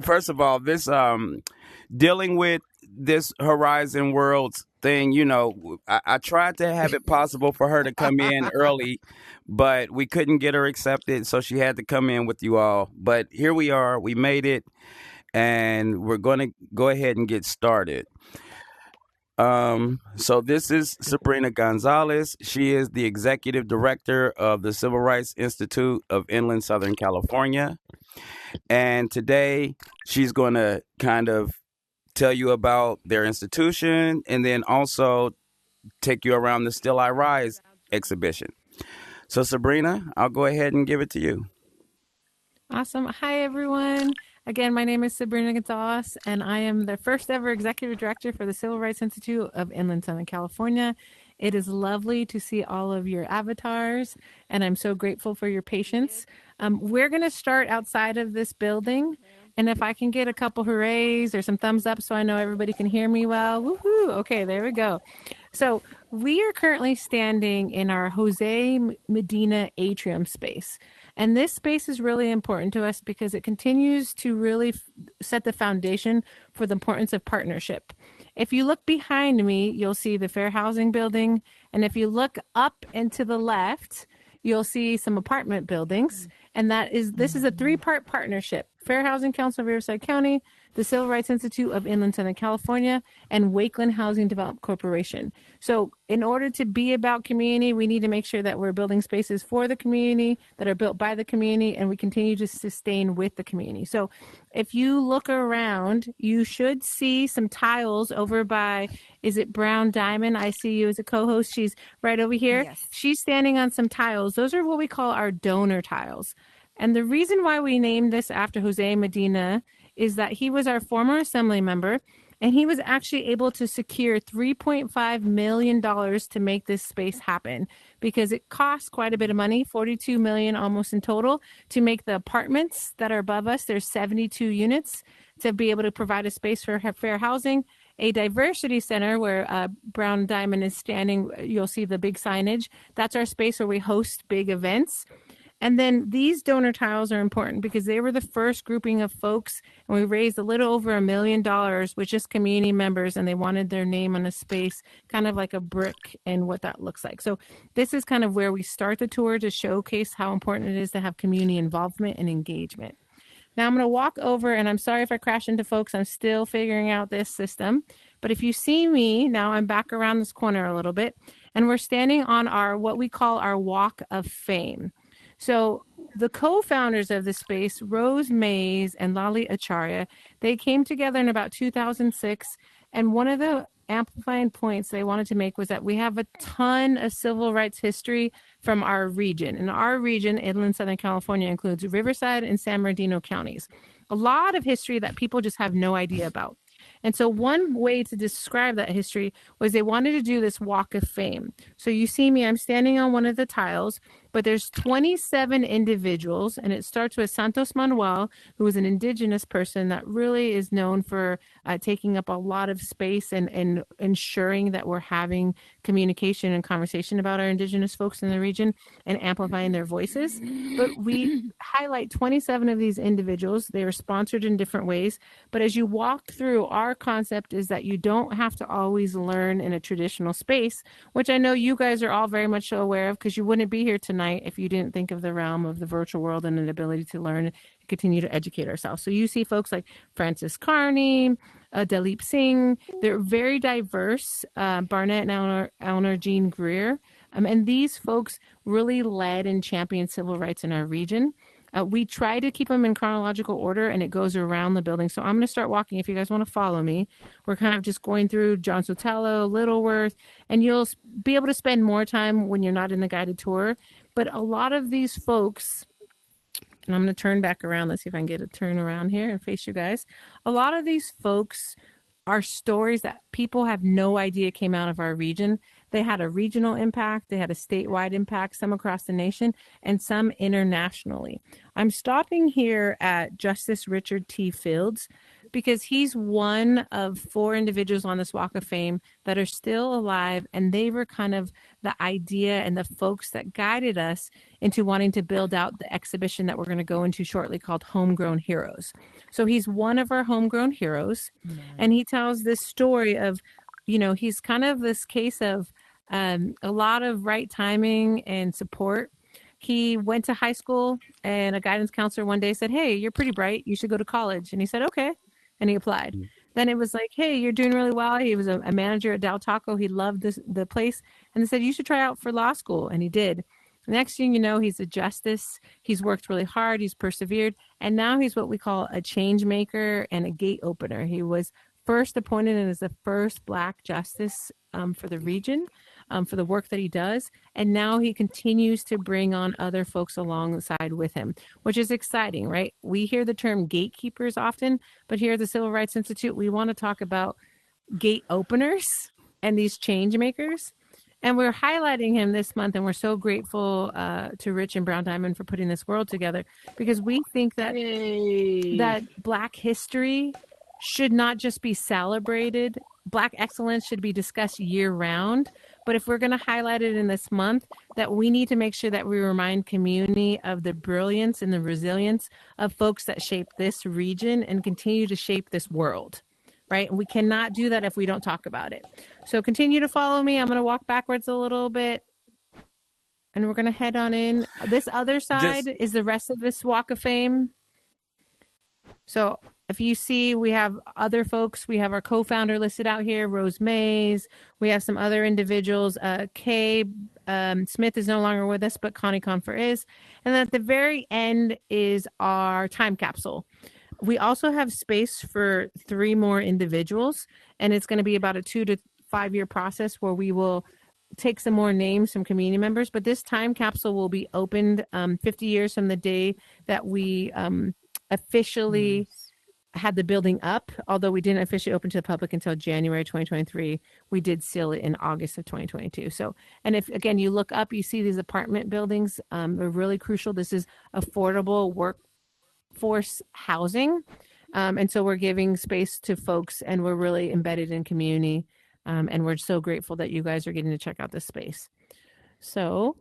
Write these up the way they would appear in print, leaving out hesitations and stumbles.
first of all, this dealing with this Horizon Worlds thing, I tried to have it possible for her to come in early, but we couldn't get her accepted, so she had to come in with you all. But here we are, we made it, and we're going to go ahead and get started. So this is Sabrina Gonzalez. She is the executive director of the Civil Rights Institute of Inland Southern California. And today she's going to kind of tell you about their institution and then also take you around the Still I Rise exhibition. So, Sabrina, I'll go ahead and give it to you. Awesome. Hi, everyone. Again, my name is Sabrina Gonzalez, and I am the first ever executive director for the Civil Rights Institute of Inland Southern California. It is lovely to see all of your avatars, and I'm so grateful for your patience. We're going to start outside of this building, and if I can get a couple hoorays or some thumbs up so I know everybody can hear me well. Woohoo! Okay, there we go. So we are currently standing in our Jose Medina atrium space. And this space is really important to us because it continues to really set the foundation for the importance of partnership. If you look behind me, you'll see the Fair Housing Building. And if you look up and to the left, you'll see some apartment buildings. And this is a three-part partnership. Fair Housing Council of Riverside County, the Civil Rights Institute of Inland Southern California, and Wakeland Housing Development Corporation. So in order to be about community, we need to make sure that we're building spaces for the community, that are built by the community, and we continue to sustain with the community. So if you look around, you should see some tiles over by, is it Brown Diamond? I see you as a co-host. She's right over here. Yes. She's standing on some tiles. Those are what we call our donor tiles. And the reason why we named this after Jose Medina is that he was our former assembly member, and he was actually able to secure $3.5 million to make this space happen because it costs quite a bit of money, $42 million almost in total, to make the apartments that are above us. There's 72 units to be able to provide a space for fair housing, a diversity center where Brown Diamond is standing. You'll see the big signage. That's our space where we host big events. And then these donor tiles are important because they were the first grouping of folks, and we raised a little over $1 million with just community members, and they wanted their name on a space, kind of like a brick, and what that looks like. So this is kind of where we start the tour to showcase how important it is to have community involvement and engagement. Now I'm going to walk over, and I'm sorry if I crash into folks. I'm still figuring out this system. But if you see me, now I'm back around this corner a little bit, and we're standing on what we call our Walk of Fame. So the co-founders of the space, Rose Mays and Lali Acharya, they came together in about 2006. And one of the amplifying points they wanted to make was that we have a ton of civil rights history from our region. And our region, Inland Southern California, includes Riverside and San Bernardino counties. A lot of history that people just have no idea about. And so one way to describe that history was they wanted to do this Walk of Fame. So you see me, I'm standing on one of the tiles, but there's 27 individuals, and it starts with Santos Manuel, who is an indigenous person that really is known for taking up a lot of space and ensuring that we're having communication and conversation about our indigenous folks in the region and amplifying their voices. But we highlight 27 of these individuals. They are sponsored in different ways. But as you walk through, our concept is that you don't have to always learn in a traditional space, which I know you guys are all very much so aware of because you wouldn't be here tonight if you didn't think of the realm of the virtual world and an ability to learn and continue to educate ourselves. So you see folks like Francis Carney, Dalip Singh. They're very diverse. Barnett and Eleanor Jean Greer. And these folks really led and championed civil rights in our region. We try to keep them in chronological order, and it goes around the building. So I'm going to start walking if you guys want to follow me. We're kind of just going through John Sotelo, Littleworth, and you'll be able to spend more time when you're not in the guided tour. But a lot of these folks, and I'm going to turn back around. Let's see if I can get a turn around here and face you guys. A lot of these folks are stories that people have no idea came out of our region. They had a regional impact, they had a statewide impact, some across the nation, and some internationally. I'm stopping here at Justice Richard T. Fields because he's one of 4 individuals on this Walk of Fame that are still alive, and they were kind of the idea and the folks that guided us into wanting to build out the exhibition that we're going to go into shortly called Homegrown Heroes. So he's one of our homegrown heroes, and he tells this story of, he's kind of this case of a lot of right timing and support. He went to high school, and a guidance counselor one day said, "Hey, you're pretty bright. You should go to college." And he said, "Okay." And he applied. Then it was like, "Hey, you're doing really well." He was a manager at Del Taco. He loved the place. And they said, "You should try out for law school." And he did. Next thing you know, he's a justice. He's worked really hard. He's persevered. And now he's what we call a change maker and a gate opener. He was first appointed as the first Black justice for the region, for the work that he does. And now he continues to bring on other folks alongside with him, which is exciting, right? We hear the term gatekeepers often, but here at the Civil Rights Institute, we want to talk about gate openers and these change makers. And we're highlighting him this month, and we're so grateful to Rich and Brown Diamond for putting this world together, because we think that that Black history should not just be celebrated. Black excellence should be discussed year round. But if we're going to highlight it in this month, that we need to make sure that we remind community of the brilliance and the resilience of folks that shape this region and continue to shape this world, right? And we cannot do that if we don't talk about it. So continue to follow me. I'm going to walk backwards a little bit, and we're going to head on in. This other side is the rest of this Walk of Fame. So if you see, we have other folks. We have our co-founder listed out here, Rose Mays. We have some other individuals. Kay Smith is no longer with us, but Connie Confer is. And then at the very end is our time capsule. We also have space for 3 more individuals, and it's going to be about a 2 to 5 year process where we will take some more names, some community members. But this time capsule will be opened 50 years from the day that we officially had the building up, although we didn't officially open to the public until January 2023. We did seal it in August of 2022. So, and if, again, you look up, you see these apartment buildings. They're really crucial. This is affordable workforce housing. And so we're giving space to folks, and we're really embedded in community. And we're so grateful that you guys are getting to check out this space. So,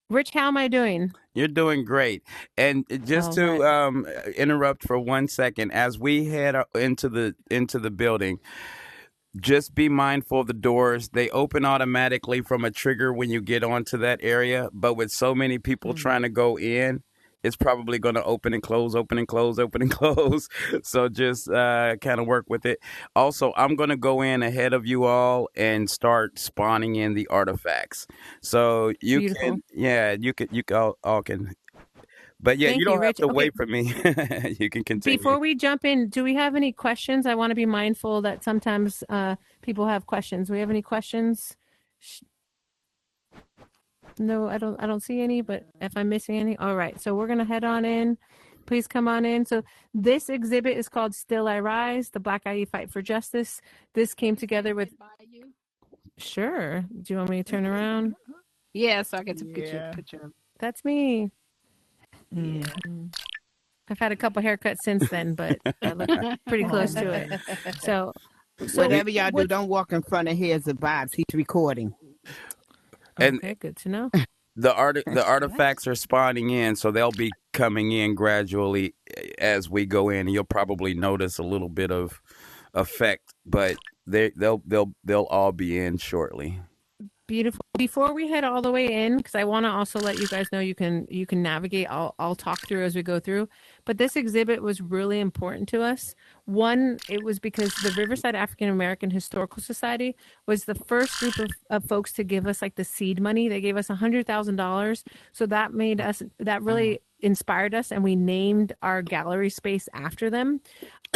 Rich, how am I doing? You're doing great. And just to interrupt for 1 second, as we head into the building, just be mindful of the doors. They open automatically from a trigger when you get onto that area. But with so many people trying to go in, it's probably going to open and close, open and close, open and close. So just kind of work with it. Also, I'm going to go in ahead of you all and start spawning in the artifacts. So you Beautiful. you all can. But yeah, you don't have to wait for me. You can continue. Before we jump in, do we have any questions? I want to be mindful that sometimes people have questions. Do we have any questions? No, I don't see any, but if I'm missing any, all right. So we're going to head on in. Please come on in. So this exhibit is called Still I Rise, the Black IE Fight for Justice. This came together with... Sure. Do you want me to turn around? Yeah, so I get to get your picture. That's me. Yeah. I've had a couple haircuts since then, but I look pretty close to it. So whatever y'all do, don't walk in front of his vibes. He's recording. Okay, good to know. The artifacts are spawning in, so they'll be coming in gradually as we go in. You'll probably notice a little bit of effect, but they'll all be in shortly. Beautiful. Before we head all the way in, because I want to also let you guys know you can navigate. I'll talk through as we go through. But this exhibit was really important to us. One, it was because the Riverside African American Historical Society was the first group of folks to give us like the seed money. They gave us $100,000. So that really inspired us, and we named our gallery space after them.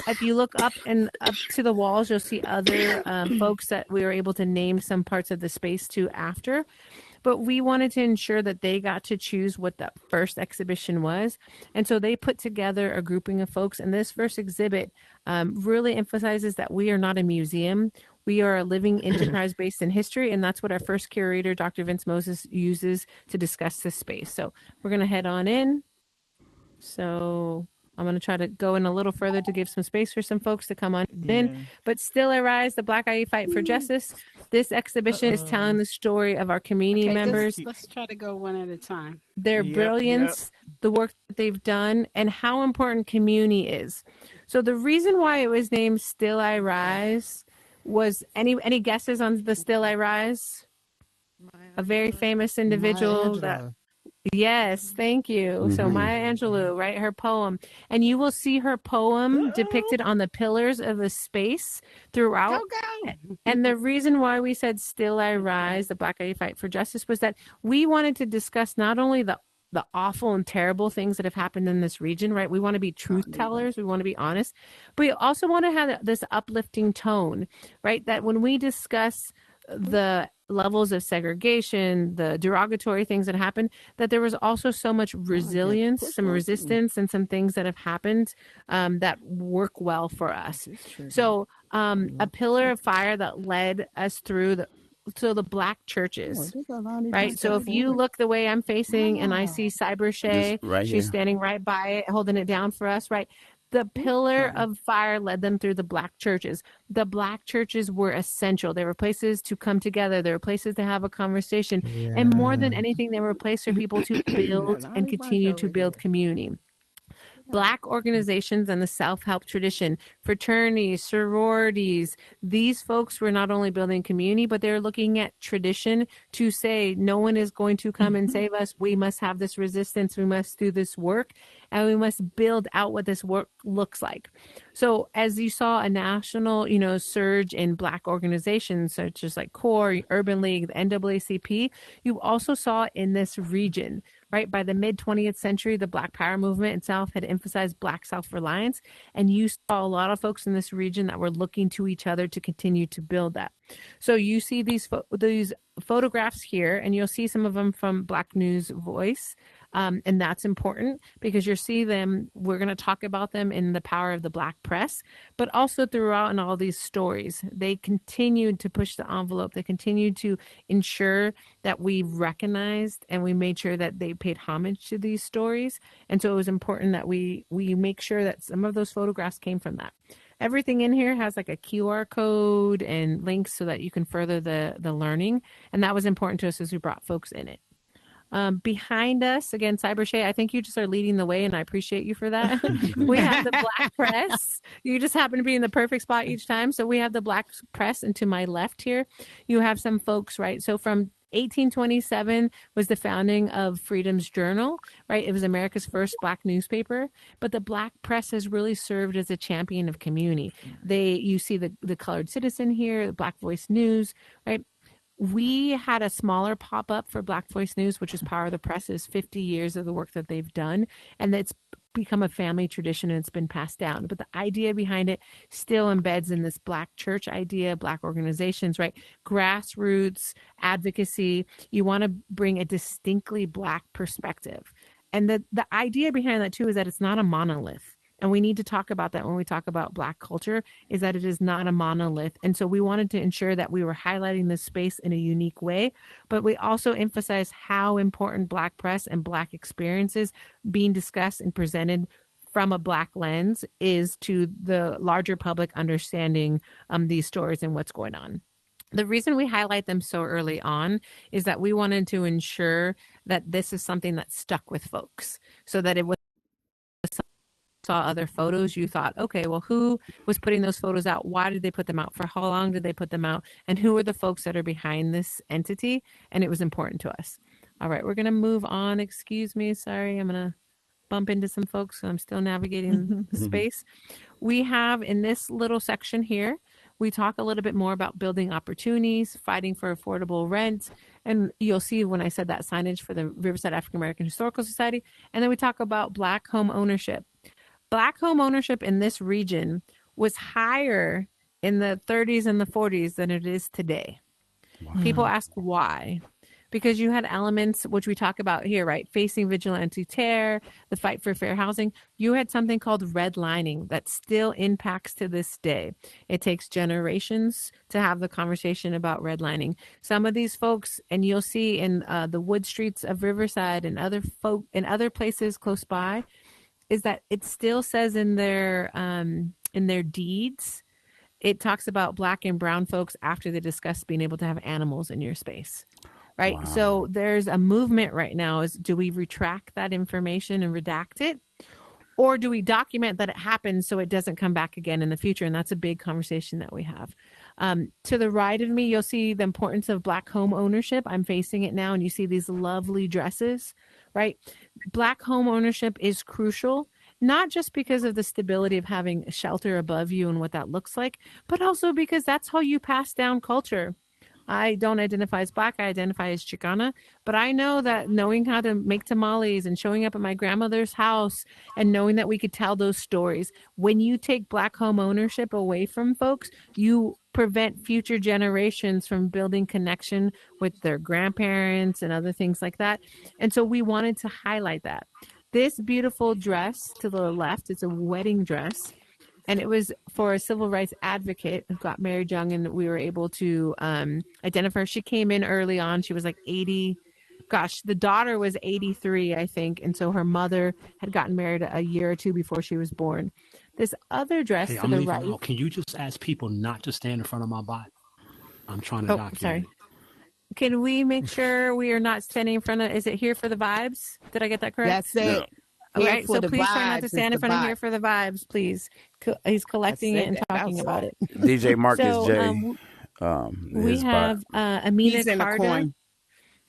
If you look up and up to the walls, you'll see other folks that we were able to name some parts of the space to after. But we wanted to ensure that they got to choose what that first exhibition was. And so they put together a grouping of folks. And this first exhibit really emphasizes that we are not a museum. We are a living enterprise based in history. And that's what our first curator, Dr. Vince Moses, uses to discuss this space. So we're going to head on in. So I'm going to try to go in a little further to give some space for some folks to come on in. But Still I Rise, the Black IE Fight for Justice. This exhibition is telling the story of our community members. Let's try to go one at a time. Their brilliance, the work that they've done, and how important community is. So the reason why it was named Still I Rise was any guesses on the Still I Rise? A very famous individual that. Yes, thank you. So Maya Angelou, right? Her poem. And you will see her poem depicted on the pillars of the space throughout. And the reason why we said Still I Rise, the Black IE Fight for Justice, was that we wanted to discuss not only the awful and terrible things that have happened in this region, right? We want to be truth tellers. We want to be honest. But we also want to have this uplifting tone, right? That when we discuss the levels of segregation, the derogatory things that happen, that there was also so much resilience, some resistance, and some things that have happened that work well for us. So a pillar of fire that led us through the Black churches, right? So if you look the way I'm facing and I see Cyber Shay, she's standing right by it, holding it down for us, right? The pillar of fire led them through the Black churches. The Black churches were essential. They were places to come together. They were places to have a conversation. And more than anything, they were a place for people to build and continue to build community. Black organizations and the self-help tradition, fraternities, sororities, these folks were not only building community, but they're looking at tradition to say, no one is going to come and save us. We must have this resistance. We must do this work, and we must build out what this work looks like. So as you saw a national, surge in Black organizations, such as like CORE, Urban League, the NAACP, you also saw in this region, right? By the mid-20th century, the Black Power movement itself had emphasized Black self-reliance, and you saw a lot of folks in this region that were looking to each other to continue to build that. So you see these photographs here, and you'll see some of them from Black News Voice. And that's important because you'll see them. We're going to talk about them in the power of the Black press, but also throughout in all these stories. They continued to push the envelope. They continued to ensure that we recognized and we made sure that they paid homage to these stories. And so it was important that we make sure that some of those photographs came from that. Everything in here has like a QR code and links so that you can further the learning. And that was important to us as we brought folks in it. Behind us, again, Cyber Shay, I think you just are leading the way, and I appreciate you for that. We have the Black press. You just happen to be in the perfect spot each time. So we have the Black press, and to my left here, you have some folks, right? So from 1827 was the founding of Freedom's Journal, right? It was America's first Black newspaper, but the Black press has really served as a champion of community. You see the Colored Citizen here, the Black Voice News, right? We had a smaller pop-up for Black Voice News, which is Power of the Press's 50 years of the work that they've done. And it's become a family tradition and it's been passed down. But the idea behind it still embeds in this Black church idea, Black organizations, right? Grassroots advocacy. You want to bring a distinctly Black perspective. And the idea behind that, too, is that it's not a monolith. And we need to talk about that when we talk about Black culture, is that it is not a monolith. And so we wanted to ensure that we were highlighting this space in a unique way, but we also emphasize how important Black press and Black experiences being discussed and presented from a Black lens is to the larger public understanding these stories and what's going on. The reason we highlight them so early on is that we wanted to ensure that this is something that stuck with folks, so that it was saw other photos, you thought, okay, well, who was putting those photos out? Why did they put them out? For how long did they put them out? And who are the folks that are behind this entity? And it was important to us. All right, we're going to move on. Excuse me. Sorry, I'm going to bump into some folks. So I'm still navigating the space. We have in this little section here, we talk a little bit more about building opportunities, fighting for affordable rent. And you'll see when I said that signage for the Riverside African American Historical Society. And then we talk about Black home ownership. Black home ownership in this region was higher in the 30s and the 40s than it is today. Wow. People ask why. Because you had elements, which we talk about here, right? Facing vigilante terror, the fight for fair housing. You had something called redlining that still impacts to this day. It takes generations to have the conversation about redlining. Some of these folks, and you'll see in the wood streets of Riverside and other places close by, is that it still says in their deeds, it talks about Black and brown folks after they discuss being able to have animals in your space. Right. Wow. So there's a movement right now is, do we retract that information and redact it? Or do we document that it happens so it doesn't come back again in the future? And that's a big conversation that we have. To the right of me, you'll see the importance of Black home ownership. I'm facing it now, and you see these lovely dresses, right? Black home ownership is crucial, not just because of the stability of having a shelter above you and what that looks like, but also because that's how you pass down culture. I don't identify as Black, I identify as Chicana, but I know that knowing how to make tamales and showing up at my grandmother's house and knowing that we could tell those stories, when you take Black home ownership away from folks, you prevent future generations from building connection with their grandparents and other things like that. And so we wanted to highlight that. This beautiful dress to the left, it's a wedding dress. And it was for a civil rights advocate who got married young, and we were able to identify her. She came in early on. She was like 80. Gosh, the daughter was 83, I think. And so her mother had gotten married a year or two before she was born. This other dress to the right. Out. Can you just ask people not to stand in front of my bot? I'm trying to document. Sorry. Can we make sure we are not standing in front of, is it here for the vibes? Did I get that correct? That's it. No. All right, so please try not to stand in front of here for the vibes, please. He's collecting it and talking about it. DJ Marcus J. We have Amina Carter.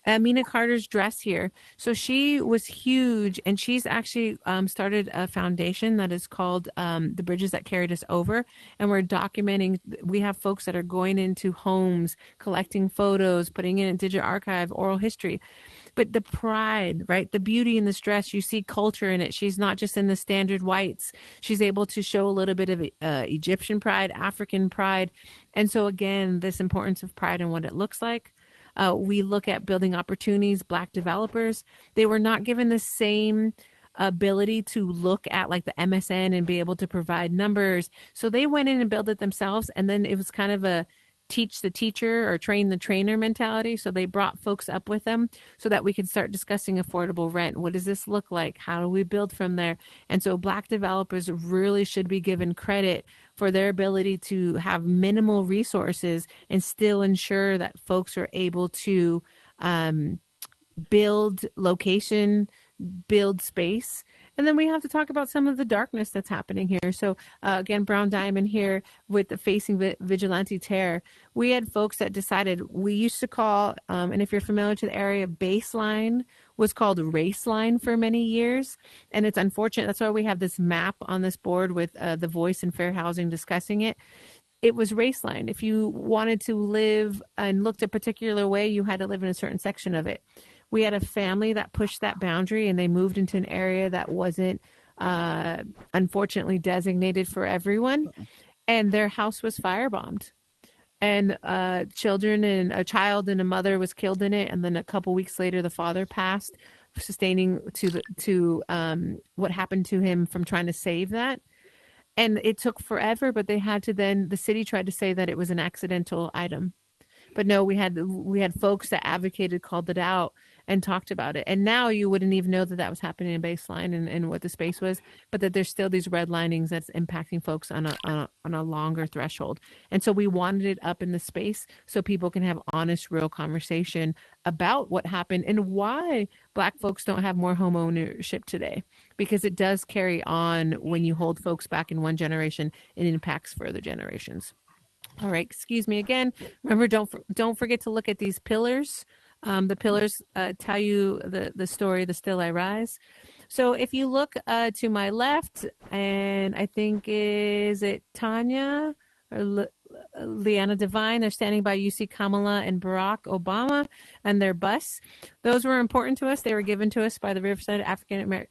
Amina Carter's dress here. So she was huge, and she's actually started a foundation that is called The Bridges That Carried Us Over. And we're documenting, we have folks that are going into homes, collecting photos, putting in a digital archive, oral history. But the pride, right? The beauty in this dress, you see culture in it. She's not just in the standard whites. She's able to show a little bit of Egyptian pride, African pride. And so again, this importance of pride and what it looks like. We look at building opportunities, Black developers. They were not given the same ability to look at like the MSN and be able to provide numbers. So they went in and built it themselves. And then it was kind of a teach the teacher or train the trainer mentality. So they brought folks up with them so that we could start discussing affordable rent. What does this look like? How do we build from there? And so Black developers really should be given credit for their ability to have minimal resources and still ensure that folks are able to build location, build space. And then we have to talk about some of the darkness that's happening here. So again, Brown Diamond here with the facing vigilante terror. We had folks that decided, we used to call, and if you're familiar to the area, baseline was called race line for many years. And it's unfortunate. That's why we have this map on this board with the Voice and Fair Housing discussing it. It was race line. If you wanted to live and looked a particular way, you had to live in a certain section of it. We had a family that pushed that boundary, and they moved into an area that wasn't unfortunately designated for everyone, and their house was firebombed. And children and a child and a mother was killed in it, and then a couple weeks later, the father passed, sustaining to what happened to him from trying to save that. And it took forever, but they had to then, the city tried to say that it was an accidental item. But no, we had folks that advocated, called it out, and talked about it. And now you wouldn't even know that that was happening in baseline and what the space was, but that there's still these red linings that's impacting folks on a longer threshold. And so we wanted it up in the space so people can have honest, real conversation about what happened and why Black folks don't have more home ownership today, because it does carry on when you hold folks back in one generation, it impacts further generations. All right, excuse me again. Remember, don't forget to look at these pillars. The pillars tell you the story, the Still I Rise. So if you look to my left, and I think, is it Tanya or Leanna Devine? They're standing by UC Kamala and Barack Obama and their bus. Those were important to us. They were given to us by the Riverside African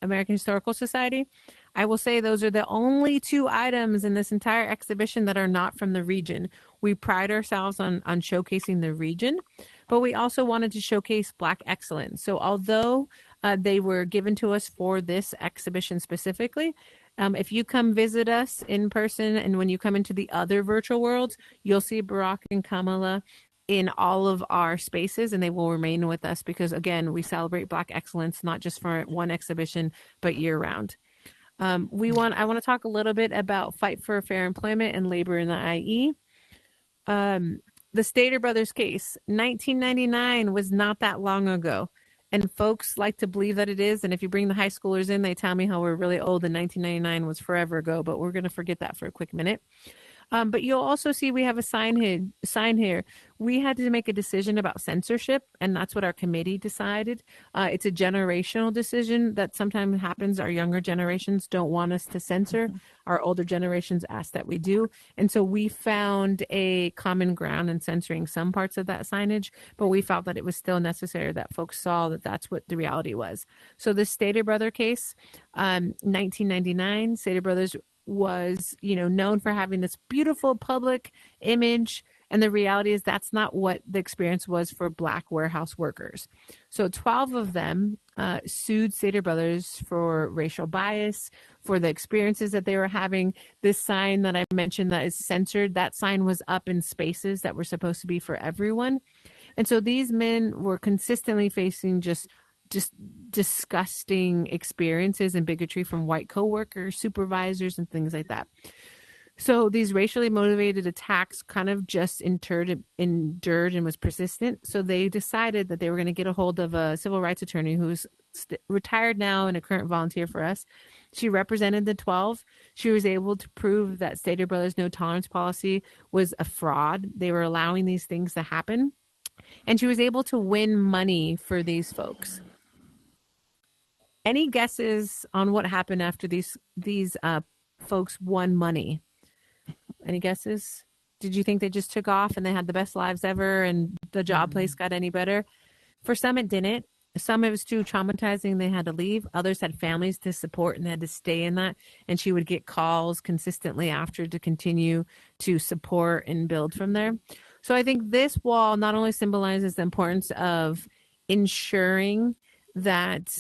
American Historical Society. I will say those are the only two items in this entire exhibition that are not from the region. We pride ourselves on showcasing the region, but we also wanted to showcase Black excellence. So although they were given to us for this exhibition specifically, if you come visit us in person and when you come into the other virtual worlds, you'll see Barack and Kamala in all of our spaces, and they will remain with us because, again, we celebrate Black excellence, not just for one exhibition, but year round. I want to talk a little bit about Fight for Fair Employment and Labor in the IE. The Stater Brothers case, 1999 was not that long ago. And folks like to believe that it is. And if you bring the high schoolers in, they tell me how we're really old and 1999 was forever ago, but we're going to forget that for a quick minute. But you'll also see we have a sign here. We had to make a decision about censorship, and that's what our committee decided. It's a generational decision that sometimes happens. Our younger generations don't want us to censor. Our older generations ask that we do. And so we found a common ground in censoring some parts of that signage, but we felt that it was still necessary that folks saw that that's what the reality was. So the Stater Brother case, 1999, Stater Brothers was, known for having this beautiful public image. And the reality is that's not what the experience was for Black warehouse workers. So 12 of them sued Stater Brothers for racial bias, for the experiences that they were having. This sign that I mentioned that is censored, that sign was up in spaces that were supposed to be for everyone. And so these men were consistently facing just disgusting experiences and bigotry from white coworkers, supervisors, and things like that. So these racially motivated attacks kind of just endured and was persistent. So they decided that they were going to get a hold of a civil rights attorney who's retired now and a current volunteer for us. She represented the 12. She was able to prove that Stater Brothers' no tolerance policy was a fraud. They were allowing these things to happen. And she was able to win money for these folks. Any guesses on what happened after these folks won money? Any guesses? Did you think they just took off and they had the best lives ever and the job place got any better? For some, it didn't. Some, it was too traumatizing. They had to leave. Others had families to support and they had to stay in that. And she would get calls consistently after to continue to support and build from there. So I think this wall not only symbolizes the importance of ensuring that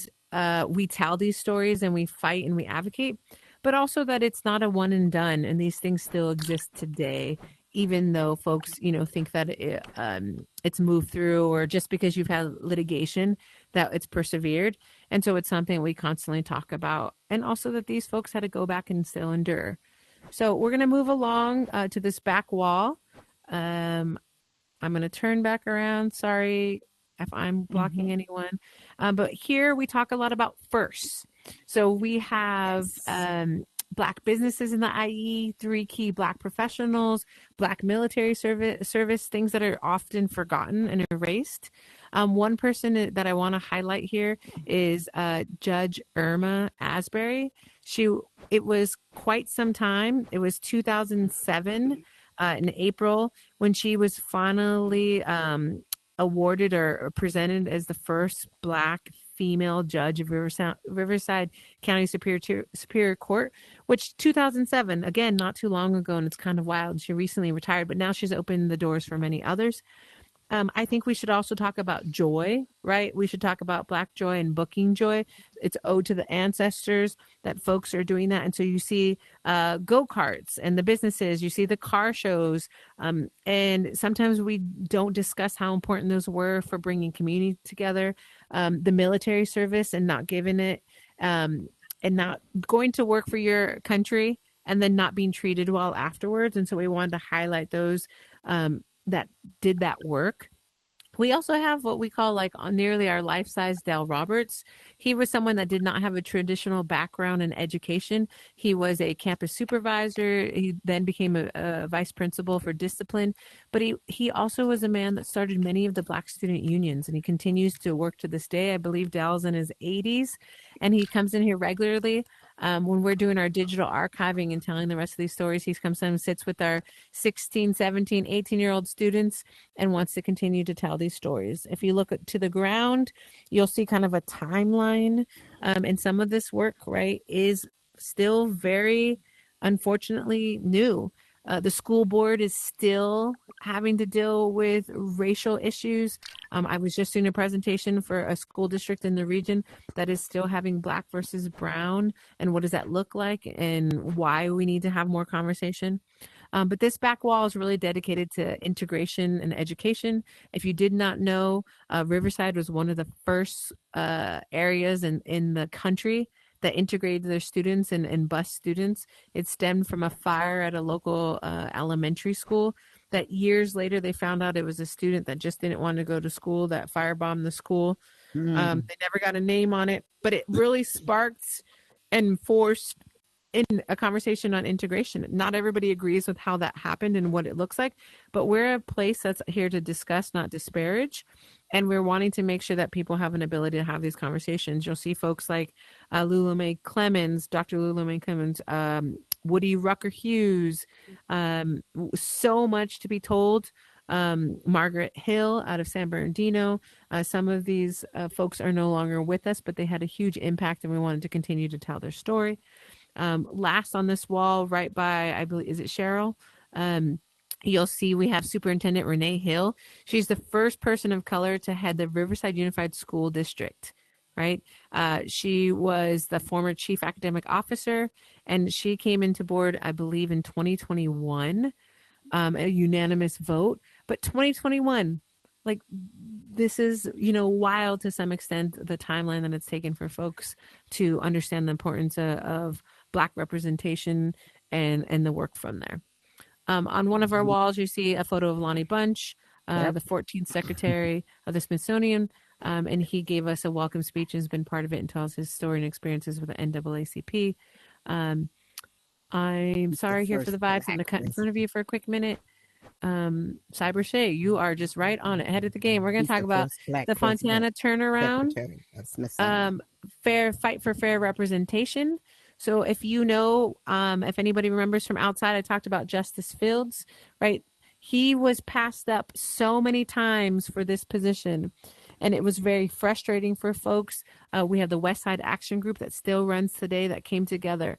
we tell these stories and we fight and we advocate, but also that it's not a one and done, and these things still exist today, even though folks, think that it's moved through, or just because you've had litigation that it's persevered. And so it's something we constantly talk about, and also that these folks had to go back and still endure. So we're going to move along to this back wall. I'm going to turn back around. Sorry if I'm blocking anyone. But here we talk a lot about firsts. So we have Black businesses in the IE, 3 key Black professionals, Black military service, things that are often forgotten and erased. One person that I want to highlight here is Judge Irma Asbury. It was quite some time. It was 2007 in April when she was finally awarded or presented as the first Black female judge of Riverside County Superior Court, which 2007, again, not too long ago, and it's kind of wild. She recently retired, but now she's opened the doors for many others. I think we should also talk about joy, right? We should talk about Black joy and booking joy. It's owed to the ancestors that folks are doing that. And so you see go-karts and the businesses, you see the car shows. And sometimes we don't discuss how important those were for bringing community together. The military service and not giving it, and not going to work for your country and then not being treated well afterwards. And so we wanted to highlight those that did that work. We also have what we call nearly our life-size Dale Roberts. He was someone that did not have a traditional background in education. He was a campus supervisor. He then became a vice principal for discipline. But he also was a man that started many of the Black student unions, and he continues to work to this day. I believe Dale's in his 80s, and he comes in here regularly. When we're doing our digital archiving and telling the rest of these stories, he comes in and sits with our 16, 17, 18-year-old students and wants to continue to tell these stories. If you look to the ground, you'll see kind of a timeline. And some of this work, right, is still very, unfortunately, new. The school board is still having to deal with racial issues. I was just doing a presentation for a school district in the region that is still having Black versus brown, and what does that look like and why we need to have more conversation. But this back wall is really dedicated to integration and education. If you did not know, Riverside was one of the first areas in the country that integrated their students and bus students. It stemmed from a fire at a local elementary school that years later they found out it was a student that just didn't want to go to school that firebombed the school. They never got a name on it, but it really sparked and forced in a conversation on integration. Not everybody agrees with how that happened and what it looks like, but we're a place that's here to discuss, not disparage. And we're wanting to make sure that people have an ability to have these conversations. You'll see folks like Lula Mae Clemens, Dr. Lula Mae Clemens, Woody Rucker Hughes, so much to be told. Margaret Hill out of San Bernardino. Some of these folks are no longer with us, but they had a huge impact and we wanted to continue to tell their story. Last on this wall, right by, I believe, is it Cheryl? You'll see we have Superintendent Renee Hill. She's the first person of color to head the Riverside Unified School District, right? She was the former chief academic officer, and she came into board, I believe, in 2021, a unanimous vote. But 2021, like, this is, wild to some extent, the timeline that it's taken for folks to understand the importance of Black representation and the work from there. On one of our walls, you see a photo of Lonnie Bunch, the 14th Secretary of the Smithsonian, and he gave us a welcome speech and has been part of it and tells his story and experiences with the NAACP. I'm sorry here for the vibes. I'm going to cut in front of you for a quick minute. Cyber Shay, you are just right on it, ahead of the game. We're going to talk about the Fontana turnaround, fight for fair representation. So if if anybody remembers from outside, I talked about Justice Fields, right? He was passed up so many times for this position, and it was very frustrating for folks. We have the West Side Action Group that still runs today that came together.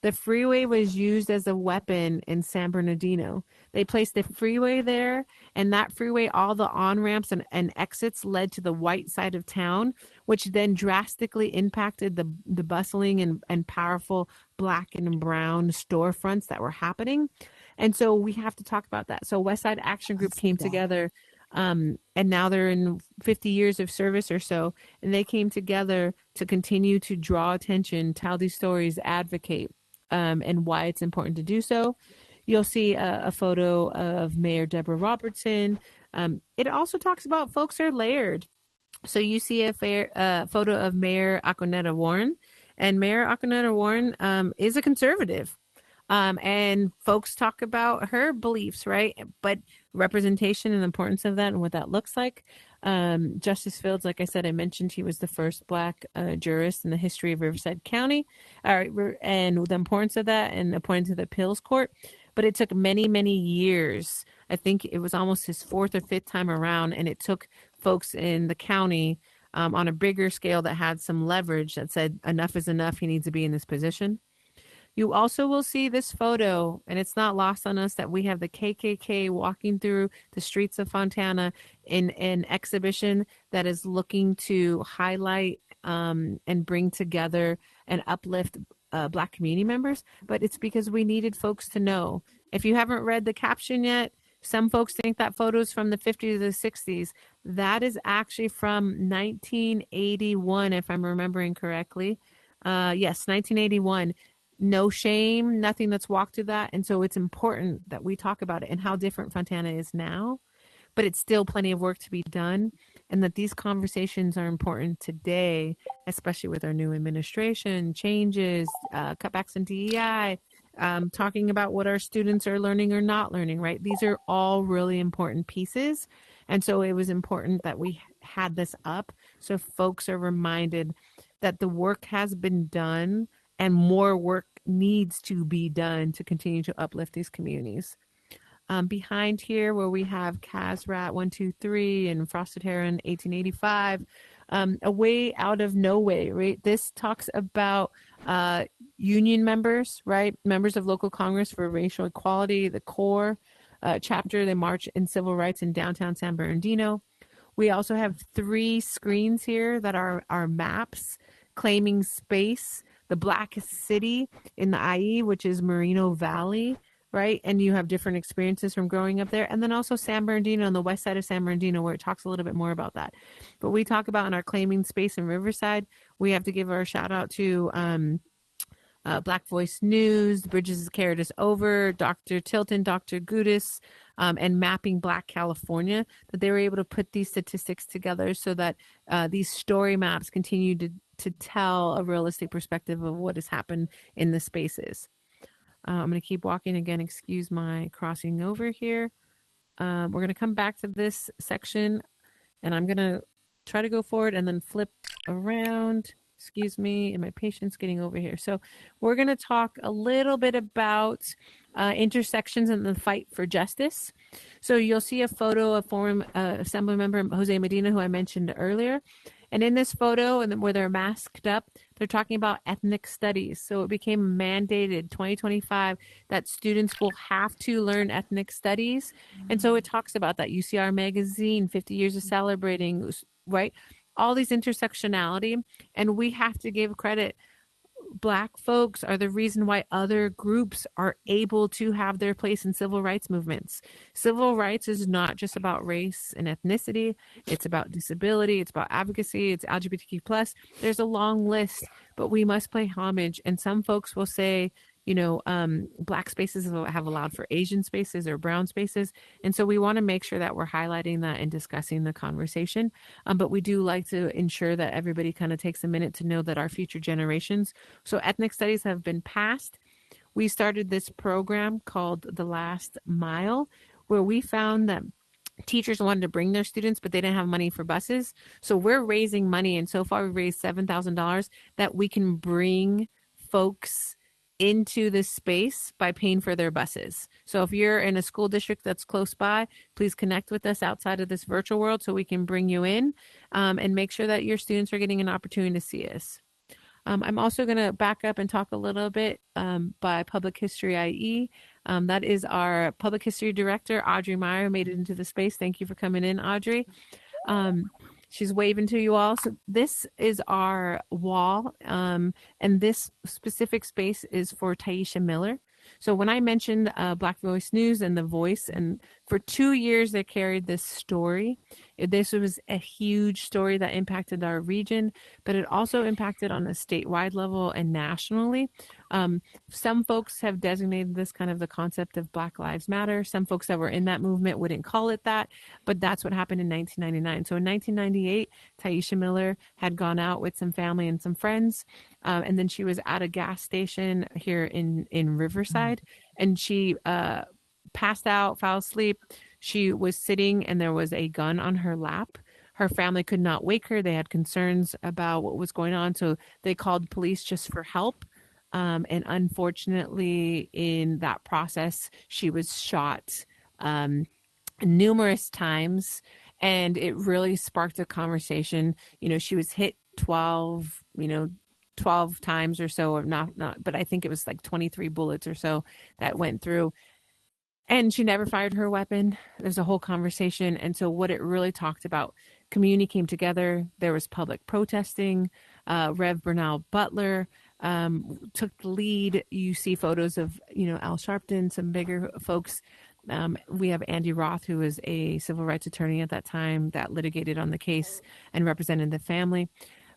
The freeway was used as a weapon in San Bernardino. They placed the freeway there, and that freeway, all the on-ramps and exits led to the white side of town, which then drastically impacted the bustling and powerful Black and brown storefronts that were happening. And so we have to talk about that. So West Side Action Group came together, and now they're in 50 years of service or so, and they came together to continue to draw attention, tell these stories, advocate. And why it's important to do so. You'll see a photo of Mayor Deborah Robertson. It also talks about folks are layered. So you see a photo of Mayor Akoneta Warren, and Mayor Akoneta Warren is a conservative. And folks talk about her beliefs, right? But representation and the importance of that and what that looks like. Justice Fields, like I said, I mentioned he was the first Black jurist in the history of Riverside County, and the importance of that, and appointed to the appeals court. But it took many, many years. I think it was almost his fourth or fifth time around, and it took folks in the county on a bigger scale that had some leverage that said enough is enough, he needs to be in this position. You also will see this photo, and it's not lost on us that we have the KKK walking through the streets of Fontana in an exhibition that is looking to highlight and bring together and uplift Black community members. But it's because we needed folks to know. If you haven't read the caption yet, some folks think that photo is from the 50s or the 60s. That is actually from 1981, if I'm remembering correctly. Yes, 1981. No shame, nothing that's walked through that. And so it's important that we talk about it and how different Fontana is now, but it's still plenty of work to be done, and that these conversations are important today, especially with our new administration, changes, cutbacks in DEI, talking about what our students are learning or not learning, right? These are all really important pieces. And so it was important that we had this up so folks are reminded that the work has been done and more work needs to be done to continue to uplift these communities. Behind here, where we have Casrat 123 and Frosted Heron 1885, A Way Out of No Way, right? This talks about union members, right? Members of local Congress for Racial Equality, the CORE chapter. They march in civil rights in downtown San Bernardino. We also have 3 screens here that are maps claiming space. The Black City in the IE, which is Moreno Valley, right? And you have different experiences from growing up there. And then also San Bernardino, on the west side of San Bernardino, where it talks a little bit more about that. But we talk about in our Claiming Space in Riverside, we have to give our shout out to Black Voice News, Bridges Carried Us Over, Dr. Tilton, Dr. Gudis, and Mapping Black California, that they were able to put these statistics together so that these story maps continue to tell a realistic perspective of what has happened in the spaces. I'm going to keep walking again. Excuse my crossing over here. We're going to come back to this section, and I'm going to try to go forward and then flip around. Excuse me, and my patient's getting over here. So we're going to talk a little bit about intersections in the fight for justice. So you'll see a photo of former Assembly Member Jose Medina, who I mentioned earlier. And in this photo, and where they're masked up, they're talking about ethnic studies. So it became mandated 2025 that students will have to learn ethnic studies. And so it talks about that. UCR Magazine, 50 Years of Celebrating, right? All these intersectionality. And we have to give credit. Black folks are the reason why other groups are able to have their place in civil rights movements. Civil rights is not just about race and ethnicity. It's about disability. It's about advocacy. It's LGBTQ plus. There's a long list, but we must pay homage. And some folks will say, you know, Black spaces have allowed for Asian spaces or brown spaces. And so we want to make sure that we're highlighting that and discussing the conversation. But we do like to ensure that everybody kind of takes a minute to know that our future generations. So ethnic studies have been passed. We started this program called The Last Mile, where we found that teachers wanted to bring their students, but they didn't have money for buses. So we're raising money. And so far we've raised $7,000 that we can bring folks into this space by paying for their buses. So if you're in a school district that's close by, please connect with us outside of this virtual world so we can bring you in and make sure that your students are getting an opportunity to see us. I'm also going to back up and talk a little bit by Public History IE. That is our Public History Director, Audrey Meyer, made it into the space. Thank you for coming in, Audrey. She's waving to you all. So this is our wall, and this specific space is for Taisha Miller. So when I mentioned Black Voice News and The Voice, and for 2 years they carried this story. This was a huge story that impacted our region, but it also impacted on a statewide level and nationally. Some folks have designated this kind of the concept of Black Lives Matter. Some folks that were in that movement wouldn't call it that, but that's what happened in 1999. So in 1998, Taisha Miller had gone out with some family and some friends, and then she was at a gas station here in Riverside, and she passed out, fell asleep. She was sitting and there was a gun on her lap. Her family could not wake her. They had concerns about what was going on, so they called police just for help. And unfortunately, in that process, she was shot numerous times, and it really sparked a conversation. You know, she was hit 12 times or so, or not, but I think it was like 23 bullets or so that went through. And she never fired her weapon. There's a whole conversation. And so what it really talked about, community came together. There was public protesting. Rev Bernal Butler took the lead. You see photos of, Al Sharpton, some bigger folks. We have Andy Roth, who was a civil rights attorney at that time that litigated on the case and represented the family.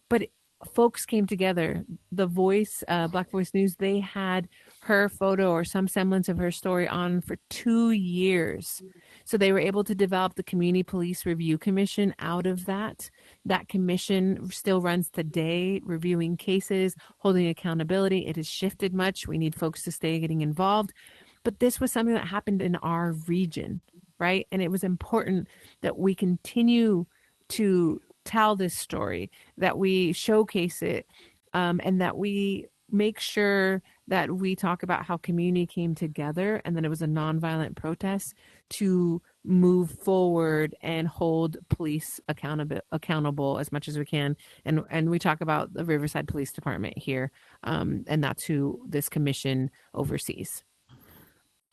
But folks came together. The Voice, Black Voice News, they had her photo or some semblance of her story on for 2 years. So they were able to develop the Community Police Review Commission out of that. That commission still runs today, reviewing cases, holding accountability. It has shifted much. We need folks to stay getting involved. But this was something that happened in our region, right? And it was important that we continue to tell this story, that we showcase it, and that we make sure that we talk about how community came together and that it was a nonviolent protest to move forward and hold police accountable as much as we can. And we talk about the Riverside Police Department here, and that's who this commission oversees.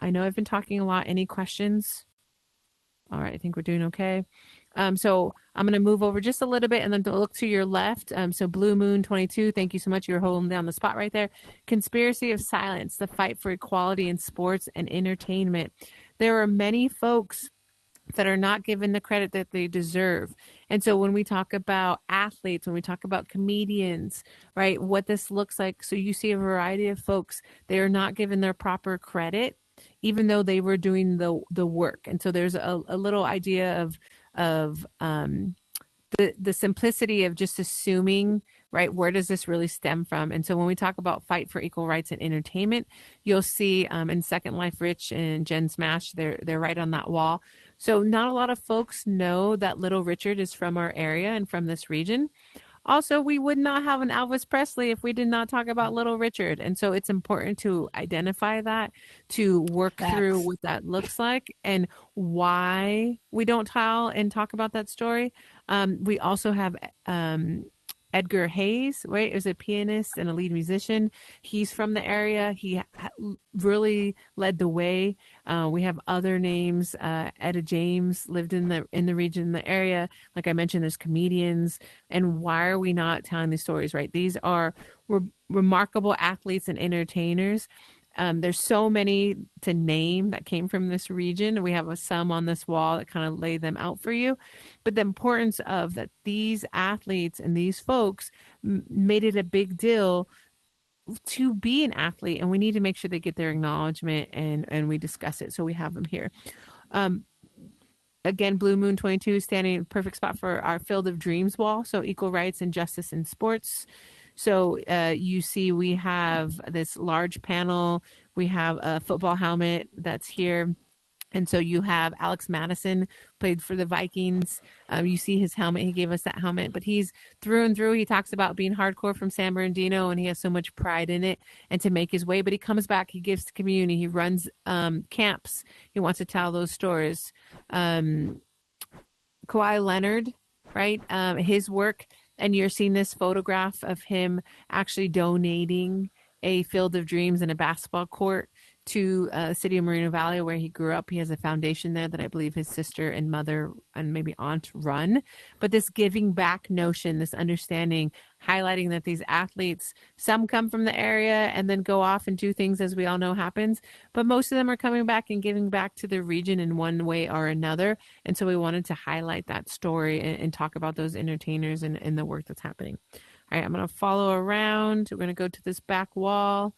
I know I've been talking a lot. Any questions? All right, I think we're doing okay. So I'm going to move over just a little bit and then look to your left. So Blue Moon 22, thank you so much. You're holding down the spot right there. Conspiracy of Silence, the fight for equality in sports and entertainment. There are many folks that are not given the credit that they deserve. And so when we talk about athletes, when we talk about comedians, right, what this looks like, so you see a variety of folks, they are not given their proper credit, even though they were doing the work. And so there's a little idea of the simplicity of just assuming, right, where does this really stem from? And so when we talk about fight for equal rights in entertainment, you'll see in Second Life Rich and Jen Smash, they're right on that wall. So not a lot of folks know that Little Richard is from our area and from this region. Also, we would not have an Elvis Presley if we did not talk about Little Richard. And so it's important to identify that, to work through what that looks like and why we don't tell and talk about that story. We also have Edgar Hayes, right? Is a pianist and a lead musician. He's from the area. He really led the way. We have other names. Etta James lived in the region, in the area. Like I mentioned, there's comedians. And why are we not telling these stories, right? These are remarkable athletes and entertainers. There's so many to name that came from this region. We have some on this wall that kind of lay them out for you. But the importance of that these athletes and these folks made it a big deal to be an athlete, and we need to make sure they get their acknowledgement and we discuss it. So we have them here. Again, Blue Moon 22 standing in a perfect spot for our Field of Dreams wall. So equal rights and justice in sports. So you see we have this large panel. We have a football helmet that's here. And so you have Alex Madison, played for the Vikings. You see his helmet. He gave us that helmet. But he's through and through. He talks about being hardcore from San Bernardino, and he has so much pride in it and to make his way. But he comes back. He gives to community. He runs camps. He wants to tell those stories. Kawhi Leonard, right? His work. And you're seeing this photograph of him actually donating a Field of Dreams and a basketball court to the city of Moreno Valley, where he grew up. He has a foundation there that I believe his sister and mother and maybe aunt run. But this giving back notion, this understanding, highlighting that these athletes, some come from the area and then go off and do things, as we all know happens, but most of them are coming back and giving back to the region in one way or another. And so we wanted to highlight that story and talk about those entertainers and the work that's happening. All right, I'm going to follow around. We're going to go to this back wall.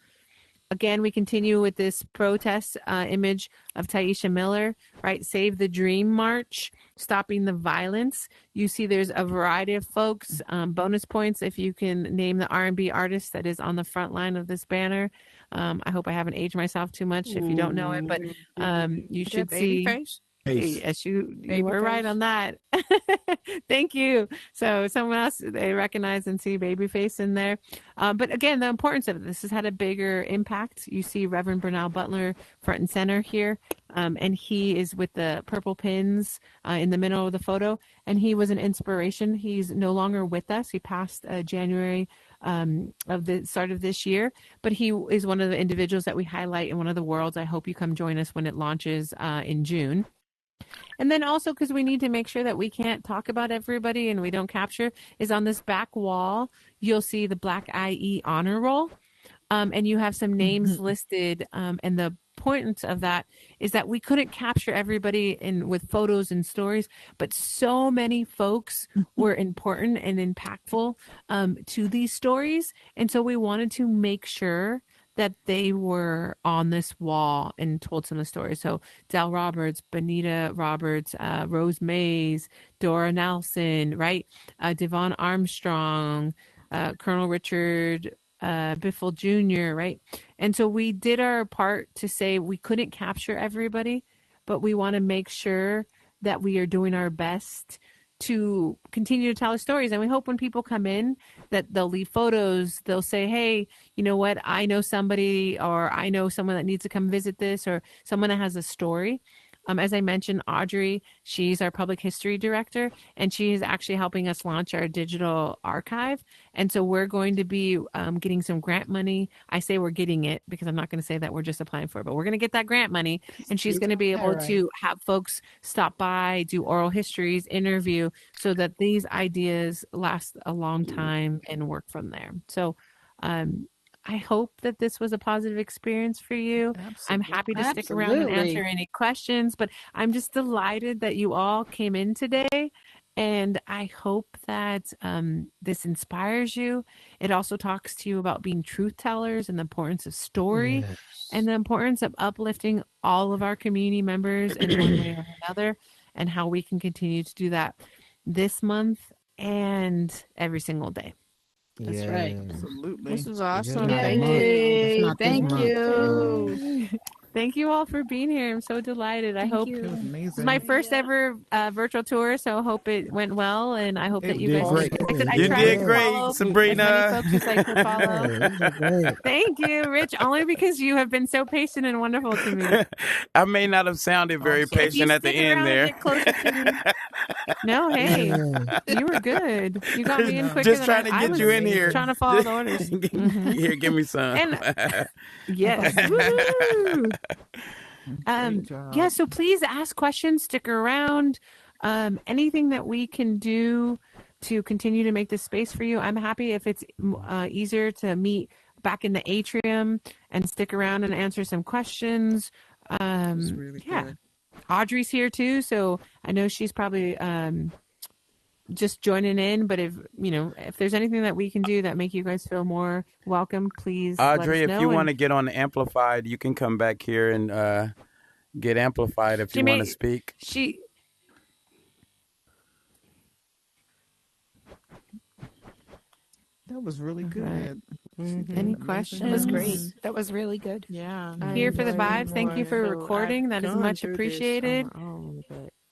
Again, we continue with this protest image of Taisha Miller, right? Save the Dream March, stopping the violence. You see there's a variety of folks. Bonus points if you can name the R&B artist that is on the front line of this banner. I hope I haven't aged myself too much if you don't know it, but you should see. Yes, you were right on that. Thank you. So someone else, they recognize and see Babyface in there. But again, the importance of it, this has had a bigger impact. You see Reverend Bernal Butler front and center here. And he is with the purple pins in the middle of the photo. And he was an inspiration. He's no longer with us. He passed January of the start of this year. But he is one of the individuals that we highlight in one of the worlds. I hope you come join us when it launches in June. And then also, because we need to make sure that we can't talk about everybody and we don't capture, is on this back wall, you'll see the Black IE honor roll. And you have some names listed. And the point of that is that we couldn't capture everybody with photos and stories, but so many folks were important and impactful to these stories. And so we wanted to make sure that they were on this wall and told some of the stories. So Del Roberts, Benita Roberts, Rose Mays, Dora Nelson, right? Devon Armstrong, Colonel Richard Biffle Jr., right? And so we did our part to say we couldn't capture everybody, but we want to make sure that we are doing our best to continue to tell stories. And we hope when people come in that they'll leave photos, they'll say, hey, you know what, I know somebody, or I know someone that needs to come visit this, or someone that has a story. As I mentioned, Audrey, she's our public history director, and she is actually helping us launch our digital archive. And so we're going to be getting some grant money. I say we're getting it because I'm not going to say that we're just applying for it, but we're going to get that grant money. And she's going to be able to have folks stop by, do oral histories, interview, so that these ideas last a long time and work from there. So I hope that this was a positive experience for you. I'm happy to stick around and answer any questions, but I'm just delighted that you all came in today. And I hope that this inspires you. It also talks to you about being truth tellers and the importance of story and the importance of uplifting all of our community members in one way or another, and how we can continue to do that this month and every single day. That's right. Absolutely. This is awesome. not Thank month. It's you. not this Thank month. you. Thank you all for being here. I'm so delighted. I hope It was this is amazing. my first ever virtual tour, so I hope it went well, and I hope that you did guys great. I You tried did to great, follow Sabrina. as many folks as I could follow. Thank you, Rich, only because you have been so patient and wonderful to me. I may not have sounded very patient at the Stick end around there. and get closer to me. No, hey, you were good. You got me in quicker Just than trying to I get was you in here. trying to follow the orders. Here, give me some. And yes. Woo-hoo. Yeah, so please ask questions, stick around. Anything that we can do to continue to make this space for you. I'm happy if it's easier to meet back in the atrium and stick around and answer some questions. Good. Audrey's here too, so I know she's probably just joining in, but if there's anything that we can do that make you guys feel more welcome, please Audrey, let us know. if you want to get on the amplified, you can come back here and get amplified if you want to speak. That was really good. Any questions? That was great. That was really good. Yeah. Here for the vibes. Thank you for recording. That is much appreciated.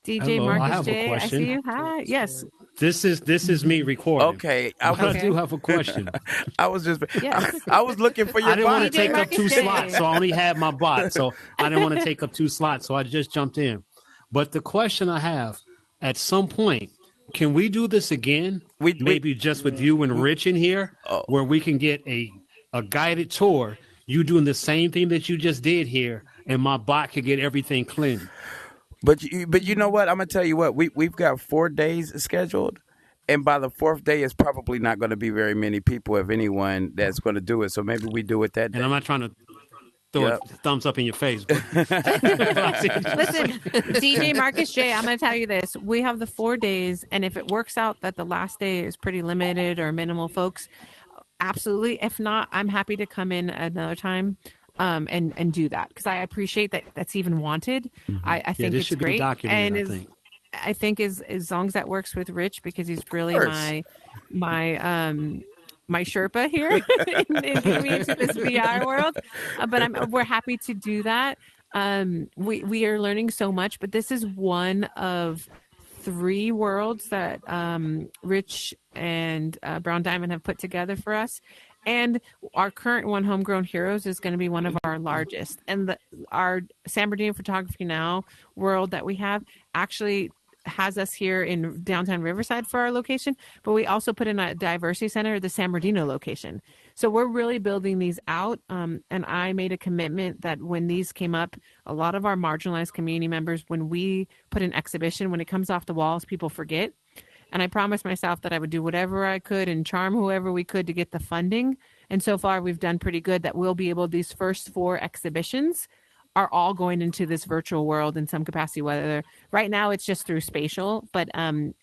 DJ Hello, Marcus I have a J, I question. see you. Hi. Yes. This is me recording. Okay. I do have a question. I was just Yes. I was looking for your I didn't want to bot. take up Marcus two J. slots, so I only had my bot. So I didn't want to take up two slots, so I just jumped in. But the question I have, at some point, can we do this again? Maybe just with you and Rich in here, where we can get a guided tour. You doing the same thing that you just did here, and my bot could get everything clean. But you know what? I'm gonna tell you what. We've got 4 days scheduled, and by the 4th day, it's probably not going to be very many people, if anyone, that's going to do it. So maybe we do it that day. And I'm not trying to throw a thumbs up in your face. But Listen, DJ Marcus J, I'm going to tell you this. We have the 4 days, and if it works out that the last day is pretty limited or minimal folks, absolutely. If not, I'm happy to come in another time and do that, because I appreciate that that's even wanted. I think this it's should great. be documented, And I think. I think as long as that works with Rich, because he's really my Sherpa here in getting me into this VR world. But we're happy to do that. We are learning so much, but this is one of 3 worlds that Rich and Brown Diamond have put together for us. And our current one, Homegrown Heroes, is going to be one of our largest. And our San Bernardino Photography Now world that we have actually has us here in downtown Riverside for our location, but we also put in a diversity center at the San Bernardino location. So we're really building these out. And I made a commitment that when these came up, a lot of our marginalized community members, when we put an exhibition, when it comes off the walls, people forget. And I promised myself that I would do whatever I could and charm whoever we could to get the funding. And so far we've done pretty good that we'll be able, these first 4 exhibitions are all going into this virtual world in some capacity, whether right now it's just through spatial, but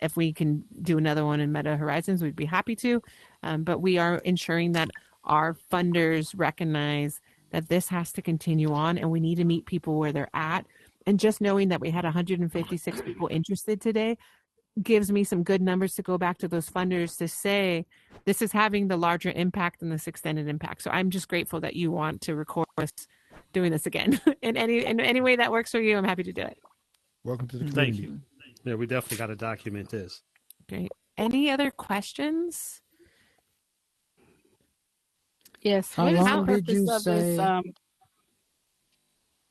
if we can do another one in Meta Horizons, we'd be happy to. But we are ensuring that our funders recognize that this has to continue on, and we need to meet people where they're at. And just knowing that we had 156 people interested today gives me some good numbers to go back to those funders to say this is having the larger impact than this extended impact. So I'm just grateful that you want to record us doing this again. in any way that works for you, I'm happy to do it. Welcome to the community. Thank you. Yeah, we definitely got to document this. Great. Any other questions? Yes. How What is long the did you purpose of say?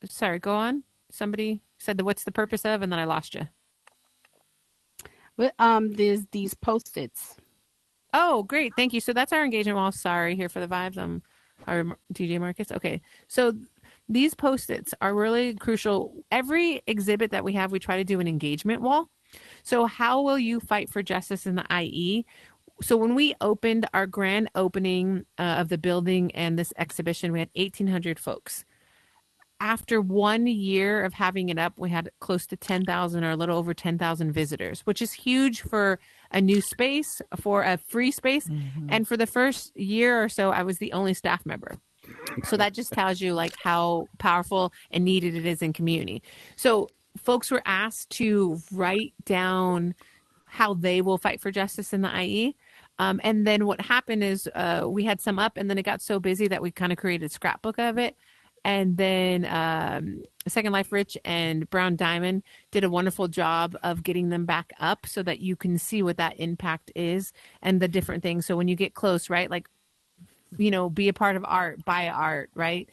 this? Sorry, go on. Somebody said, what's the purpose of? And then I lost you. But there's these Post-its. Oh, great. Thank you. So that's our engagement wall. Sorry, here for the vibes. Our DJ Marcus. Okay. So these Post-its are really crucial. Every exhibit that we have, we try to do an engagement wall. So how will you fight for justice in the IE? So when we opened our grand opening of the building and this exhibition, we had 1,800 folks. After 1 year of having it up, we had close to 10,000 or a little over 10,000 visitors, which is huge for a new space, for a free space. And for the first year or so, I was the only staff member. So that just tells you like how powerful and needed it is in community. So folks were asked to write down how they will fight for justice in the IE. And then what happened is we had some up, and then it got so busy that we kind of created a scrapbook of it. And then Second Life Rich and Brown Diamond did a wonderful job of getting them back up so that you can see what that impact is and the different things. So when you get close, right, like, you know, be a part of art, buy art, right?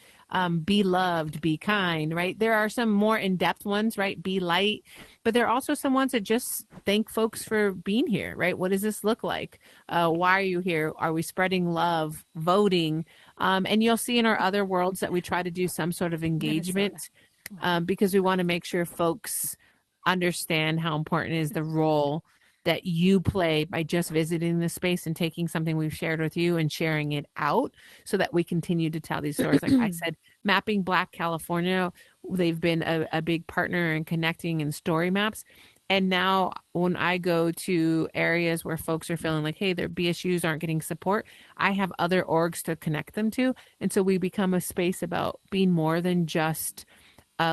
Be loved, be kind, right? There are some more in-depth ones, right? Be light, but there are also some ones that just thank folks for being here, right? What does this look like? Why are you here? Are we spreading love, voting? And you'll see in our other worlds that we try to do some sort of engagement because we want to make sure folks understand how important is the role that you play by just visiting the space and taking something we've shared with you and sharing it out so that we continue to tell these stories. Like I said, Mapping Black California, they've been a big partner in connecting in story maps. And now when I go to areas where folks are feeling like, hey, their BSUs aren't getting support, I have other orgs to connect them to. And so we become a space about being more than just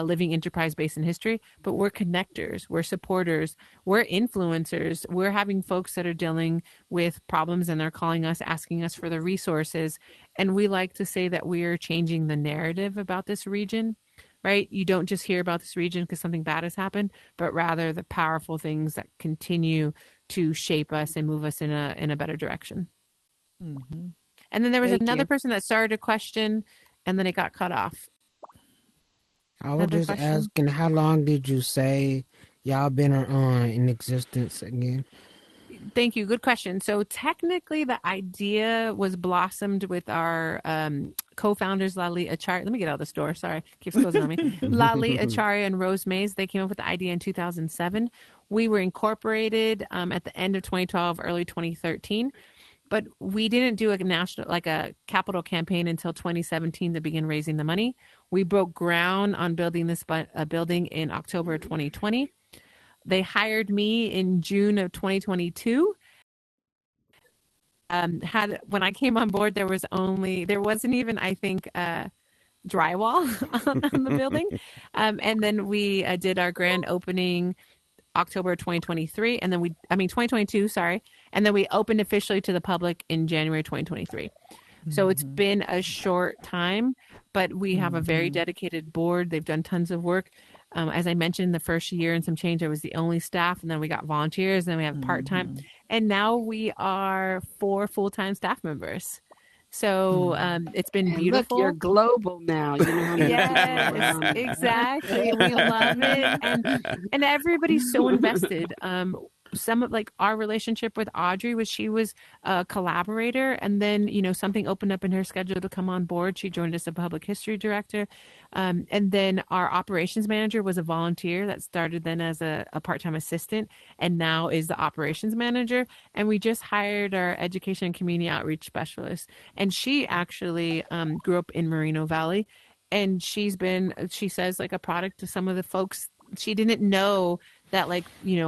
living enterprise based in history, but we're connectors, we're supporters, we're influencers, we're having folks that are dealing with problems and they're calling us, asking us for the resources. And we like to say that we are changing the narrative about this region, right? You don't just hear about this region because something bad has happened, but rather the powerful things that continue to shape us and move us in a better direction. And then there was another person that started a question and then it got cut off. I was just asking, how long did you say y'all been in existence again? Thank you. Good question. So technically the idea was blossomed with our co-founders, Lali Achari. Let me get out of the store. Sorry. Keeps closing on me. Lali Achari and Rose Mays. They came up with the idea in 2007. We were incorporated at the end of 2012, early 2013. But we didn't do a capital campaign until 2017 to begin raising the money. We broke ground on building this building in October 2020. They hired me in June of 2022. When I came on board, there wasn't even, I think, drywall on the building. And then we did our grand opening October 2023, and then 2022, sorry. And then we opened officially to the public in January 2023. So it's been a short time, but we have a very dedicated board. They've done tons of work. As I mentioned, the first year and some change, I was the only staff, and then we got volunteers, and then we have part-time. And now we are 4 full-time staff members. So it's been beautiful. Look, you're global now. You know how many yes, exactly. We love it, and everybody's so invested. Some of our relationship with Audrey was she was a collaborator, and then something opened up in her schedule to come on board. She joined us as a public history director, and then our operations manager was a volunteer that started then as a part-time assistant, and now is the operations manager. And we just hired our education and community outreach specialist, and she actually grew up in Moreno Valley, and she says a product to some of the folks. She didn't know that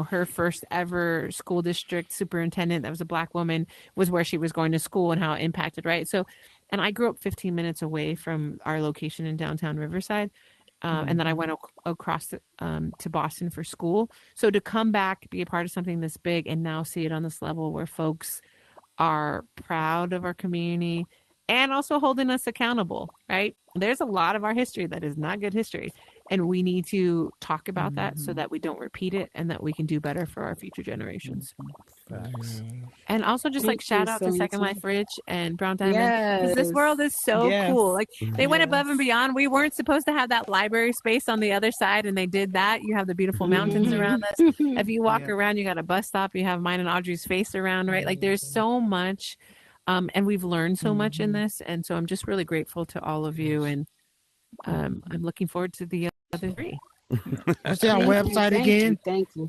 her first ever school district superintendent that was a Black woman was where she was going to school and how it impacted, right? So, and I grew up 15 minutes away from our location in downtown Riverside. And then I went across to Boston for school. So to come back, be a part of something this big and now see it on this level where folks are proud of our community and also holding us accountable, right? There's a lot of our history that is not good history. And we need to talk about that so that we don't repeat it and that we can do better for our future generations. And also just like shout out to Second Life Rich and Brown Diamond, because this world is so cool. Like they went above and beyond. We weren't supposed to have that library space on the other side, and they did that. You have the beautiful mountains around us. If you walk around, you got a bus stop. You have mine and Audrey's face around, right? Like there's so much, and we've learned so much in this. And so I'm just really grateful to all of you, and I'm looking forward to the other three. What's our website again? Thank you.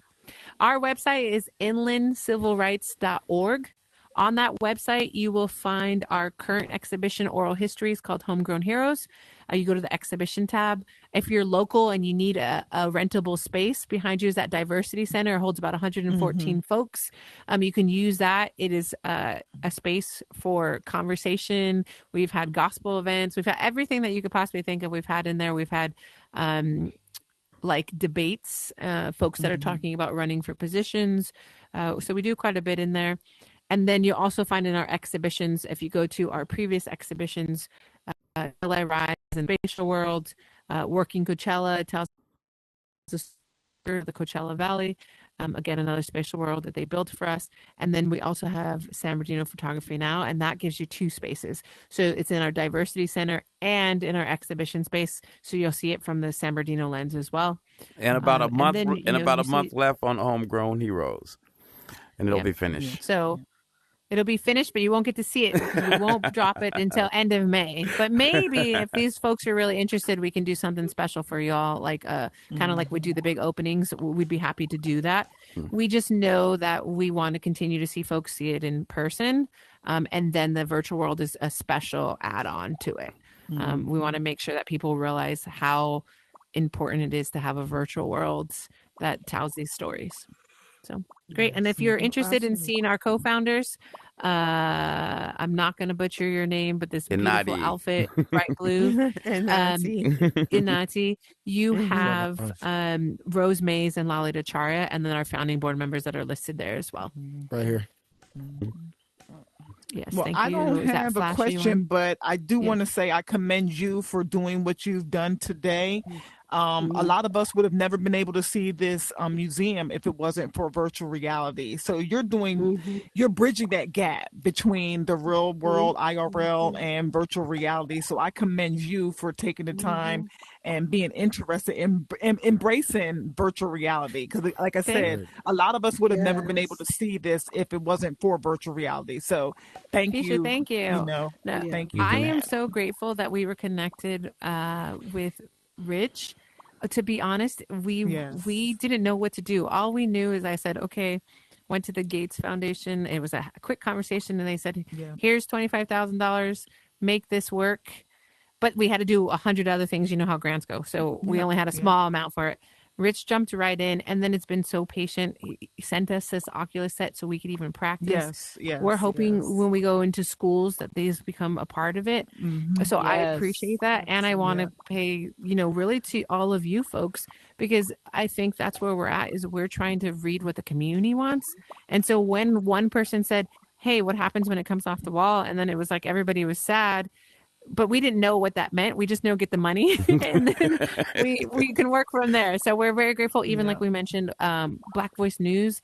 Our website is inlandcivilrights.org. On that website, you will find our current exhibition, Oral Histories, called Homegrown Heroes. You go to the exhibition tab. If you're local and you need a rentable space, behind you is that Diversity Center. It holds about 114 folks. You can use that. It is a space for conversation. We've had gospel events. We've had everything that you could possibly think of. We've had in there. We've had like debates, folks that are talking about running for positions. So we do quite a bit in there. And then you'll also find in our exhibitions, if you go to our previous exhibitions, LA Rise and Spatial World, Working Coachella, it tells the story of the Coachella Valley. Again, another spatial world that they built for us. And then we also have San Bernardino Photography Now, and that gives you 2 spaces. So it's in our Diversity Center and in our exhibition space. So you'll see it from the San Bernardino lens as well. And about a month, month left on Homegrown Heroes, and it'll be finished. So it'll be finished, but you won't get to see it because we won't drop it until end of May. But maybe if these folks are really interested, we can do something special for y'all, like kind of like we do the big openings. We'd be happy to do that. We just know that we want to continue to see folks see it in person. And then the virtual world is a special add-on to it. We want to make sure that people realize how important it is to have a virtual world that tells these stories. So great. And if you're interested in seeing our co-founders, I'm not going to butcher your name, but this beautiful outfit, bright blue, Inati, you have Rose Mays and Lalita Charya, and then our founding board members that are listed there as well. Right here. Yes, well, thank I you. don't have a question, but I do want to say I commend you for doing what you've done today. A lot of us would have never been able to see this museum if it wasn't for virtual reality. So you're you're bridging that gap between the real world, IRL, and virtual reality. So I commend you for taking the time and being interested in embracing virtual reality. Because like I said, a lot of us would have never been able to see this if it wasn't for virtual reality. So thank you. Thank you. Thank you. I am so grateful that we were connected with Rich. To be honest, we didn't know what to do. All we knew is I said, okay, went to the Gates Foundation. It was a quick conversation, and they said, here's $25,000, make this work. But we had to do 100 other things. You know how grants go. So we only had a small amount for it. Rich jumped right in, and then it's been so patient. He sent us this Oculus set so we could even practice. We're hoping when we go into schools that these become a part of it. So I appreciate that, and I want to pay, really to all of you folks, because I think that's where we're at, is we're trying to read what the community wants. And so when one person said, hey, what happens when it comes off the wall? And then it was like everybody was sad. But we didn't know what that meant. We just know get the money, and then we can work from there. So we're very grateful. Even like we mentioned, Black Voice News,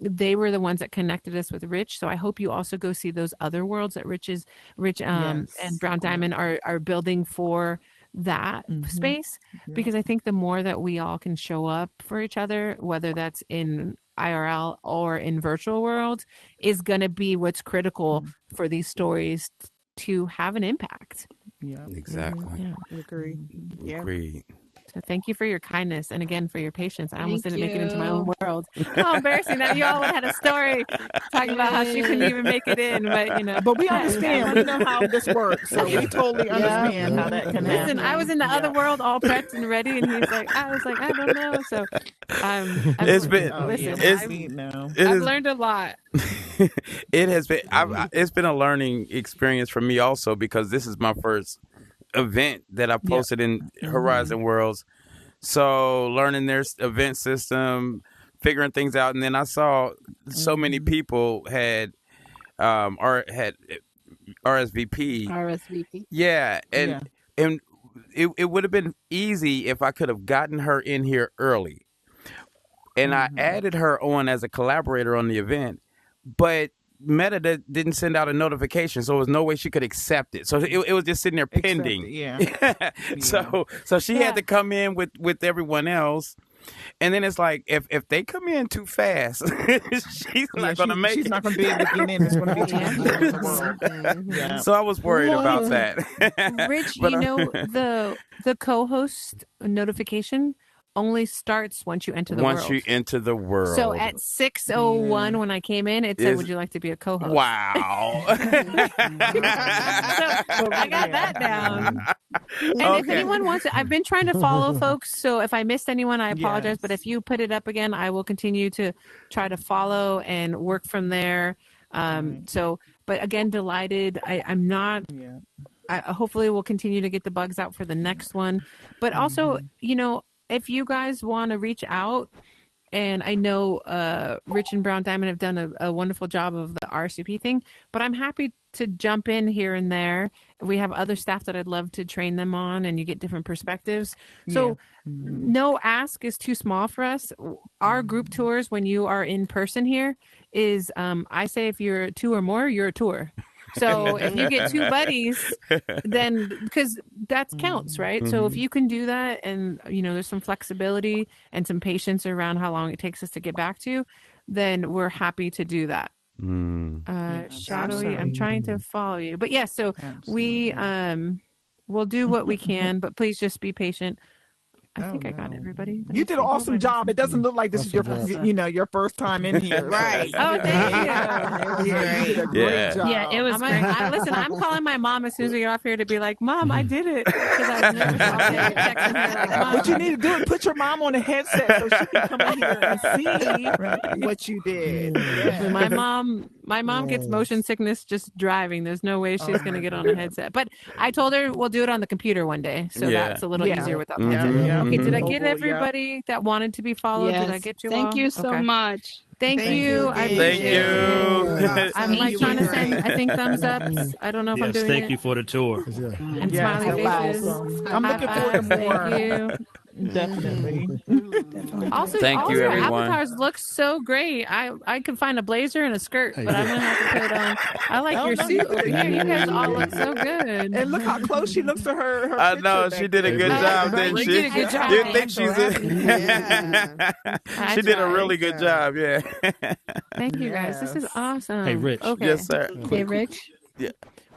they were the ones that connected us with Rich. So I hope you also go see those other worlds that Rich and Brown Diamond are building for that space, because I think the more that we all can show up for each other, whether that's in IRL or in virtual world, is going to be what's critical for these stories to have an impact. Exactly. Agree. Agreed. So thank you for your kindness, and again for your patience. I almost didn't make it into my own world. How embarrassing that you all had a story talking about how she couldn't even make it in, but But we understand. We know how this works, so we totally understand how that can happen. Listen, I was in the other world, all prepped and ready, and he's like, I don't know. So I've learned a lot. It has been. It's been a learning experience for me also, because this is my first event that I posted in Horizon Worlds. So learning their event system, figuring things out, and then I saw so many people had RSVP. RSVP. Yeah, and it would have been easy if I could have gotten her in here early. And I added her on as a collaborator on the event, but Meta didn't send out a notification, so there was no way she could accept it. So it was just sitting there pending. So she had to come in with everyone else. And then it's like, if they come in too fast, she's not going to make it. She's not going to be able to get in. It's going to be too much. So I was worried about that. Rich, the co-host notification only starts once you enter the world. Once you enter the world. So at 6:01 when I came in, it said, "Would you like to be a co-host?" Wow. So I got that down. And if anyone wants it, I've been trying to follow folks. So if I missed anyone, I apologize. But if you put it up again, I will continue to try to follow and work from there. But again, delighted. I'm not. I hopefully we'll continue to get the bugs out for the next one. But also, if you guys want to reach out, and I know Rich and Brown Diamond have done a wonderful job of the RCP thing, but I'm happy to jump in here and there. We have other staff that I'd love to train them on, and you get different perspectives. So no ask is too small for us. Our group tours, when you are in person here, is I say if you're 2 or more, you're a tour. So if you get 2 buddies, then because that counts, right? So if you can do that, and there's some flexibility and some patience around how long it takes us to get back to, then we're happy to do that. Shadowy, I'm trying to follow you, but yes. So we we'll do what we can, but please just be patient. I think I got everybody. You did an awesome job. It doesn't look like this is your first time in here. Right. Oh, thank you. You did a great job. Yeah, it was great. Listen, I'm calling my mom as soon as we get off here to be like, "Mom, I did it." Because I've never texting her like, "Mom." What you need to do is put your mom on a headset so she can come in here and see what you did. Yeah. My mom gets motion sickness just driving. There's no way she's going to get on a headset. But I told her we'll do it on the computer one day, so that's a little easier without the headset. Okay, did I get everybody that wanted to be followed? Yes. Did I get you all? Thank you so much. Thank you. I appreciate it. I'm like trying to send, I think, thumbs ups. I don't know if I'm doing it. Thank you for the tour. And smiley faces. I'm looking forward to more. Thank you. Definitely. Also, thank you, everyone. Avatars look so great. I could find a blazer and a skirt, but I'm gonna have to put on. I like your suit over here. You guys all look so good. And look how close she looks to her. I know she did a good job, didn't she? Did a good job. You think she's she did a really good job. Yeah. Thank you, guys. This is awesome. Hey, Rich. Okay. Yes, sir. Hey, Rich. Yeah.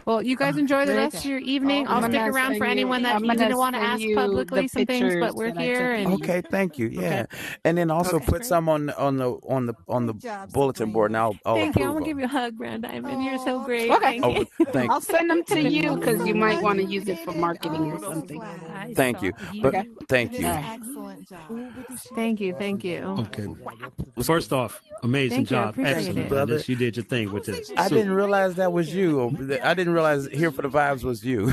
Well, you guys enjoy the rest of your evening. I'll stick around for anyone that didn't want to ask publicly some things, but we're here. And okay, thank you. Yeah, and then also put some on the bulletin board. And I'll thank you. I'm gonna give you a hug, Brown Diamond. You're so great. Okay. Thank I'll send them to you because you might want to use it for marketing or something. Thank you. But thank you. Excellent job. Thank you. Thank you. Okay. First off, amazing job. Excellent. Brother. You did your thing with this. I didn't realize that was you. I didn't realize Here for the Vibes was you.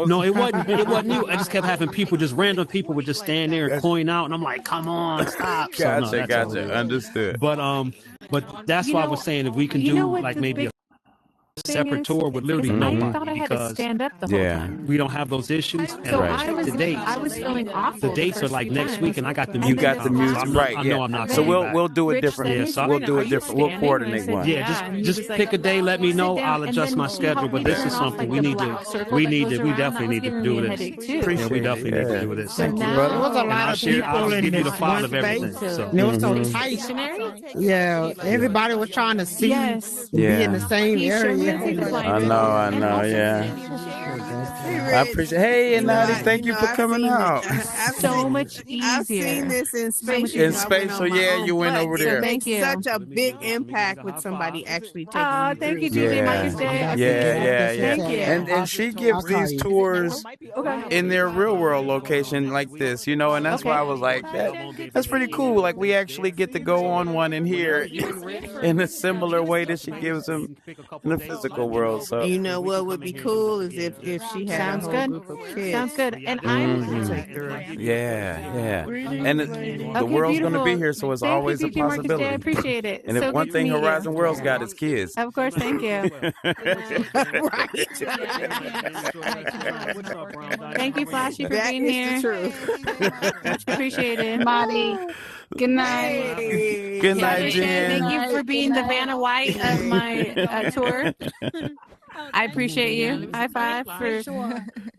No, it wasn't. It wasn't you. I just kept having random people would just stand there and point out, and I'm like, "Come on, stop!" Gotcha. Understood. But that's why I was saying if we can do like maybe a separate tour with literally nobody. I thought I had to stand up the whole time. We don't have those issues. And So I checked the dates. I was feeling awful. The dates are like next week, and I got the You music. got the music right. I know I'm not. So coming back. we'll do it different. Yeah, so We'll do it different. We'll coordinate one. Yeah, just pick a day. Let me know. I'll adjust my schedule. But this is something we need to. We definitely need to do this. Appreciate We definitely need to do this. Thank you, There brother. was a lot I'll of share. people I'll in give you the this file one of everything. space. So. And it was so tight. Yeah, everybody was trying to see, be in the same area. I know. Yeah. I appreciate. Hey, and Nadi, thank you for coming out. So much easier. I've seen this in space. In space, so yeah, you went over there. Thank you. Such a big impact with somebody actually taking. Oh, thank you, Julie. Mike's Day. Yeah. Thank you. And she gives these tours in their real world location like this, and that's why I was like, that's pretty cool. Like we actually get to go on one in here in a similar way that she gives them in the physical. physical world. So You know what would be cool is if she had Sounds a whole good. group of kids. Sounds good. And Take her. yeah. And the Okay, world's going to be beautiful. here, so it's Thank you, always a PK Marcus Day. I possibility. appreciate it. And if So one good to thing meet Horizon you. World's got is kids. Of course, thank you. Thank you, Flashy, for That being is here. the truth. Much appreciated. Marty, good night. Good night, Sabrina, Jen. thank you for being the Vanna White of my tour. I appreciate you. High five for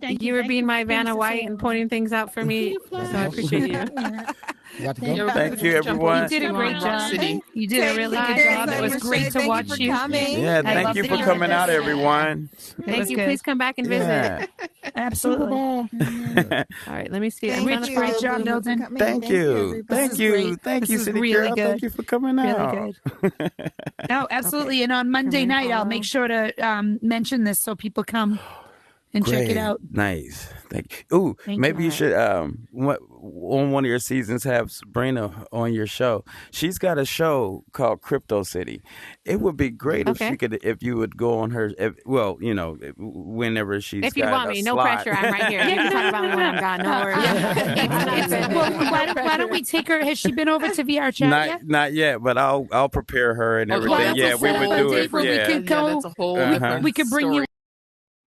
you were being my Vanna White and pointing things out for me. So I appreciate you. You got to go. Thank you, everyone. You did a great job. You did a really good job. It was great to watch you. Yeah, thank you for coming out, everyone. Thank you. Please come back and visit. Yeah. Absolutely. All right, let me see. I'm Rich, great job, Milton. Thank you. Thank you. Thank you, This is City really Girl. good. Thank you for coming out. Really good. No, absolutely. And on Monday night, I'll make sure to mention this so people come and check it Great. out. Nice. Thank you. Ooh, Thank maybe you you. should on one of your seasons have Sabrina on your show. She's got a show called Crypto City. It would be great if you would go on her. Whenever she's If you got want a me, no slot. pressure. I'm right here. You can talk about me when I'm gone. No worries. Well, why don't we take her? Has she been over to VR chat yet? Not yet, but I'll prepare her and everything. Well, Yeah, we would do it. Where Yeah. we could go. that's a whole We could bring you.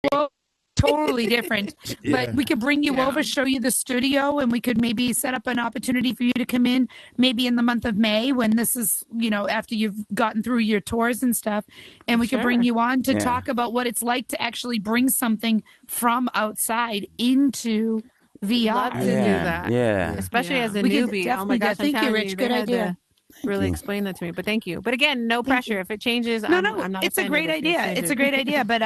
story. Totally different, but we could bring you over, show you the studio, and we could maybe set up an opportunity for you to come in maybe in the month of May when this is, after you've gotten through your tours and stuff, and we could bring you on to talk about what it's like to actually bring something from outside into VR. Love to do that. Yeah. Especially as a We could newbie. Oh definitely my do. gosh, Thank you, Rich. Good idea. Really explain that to me, but thank you. But again, no pressure. If it changes, I'm not. It's a great idea. It's a great idea, but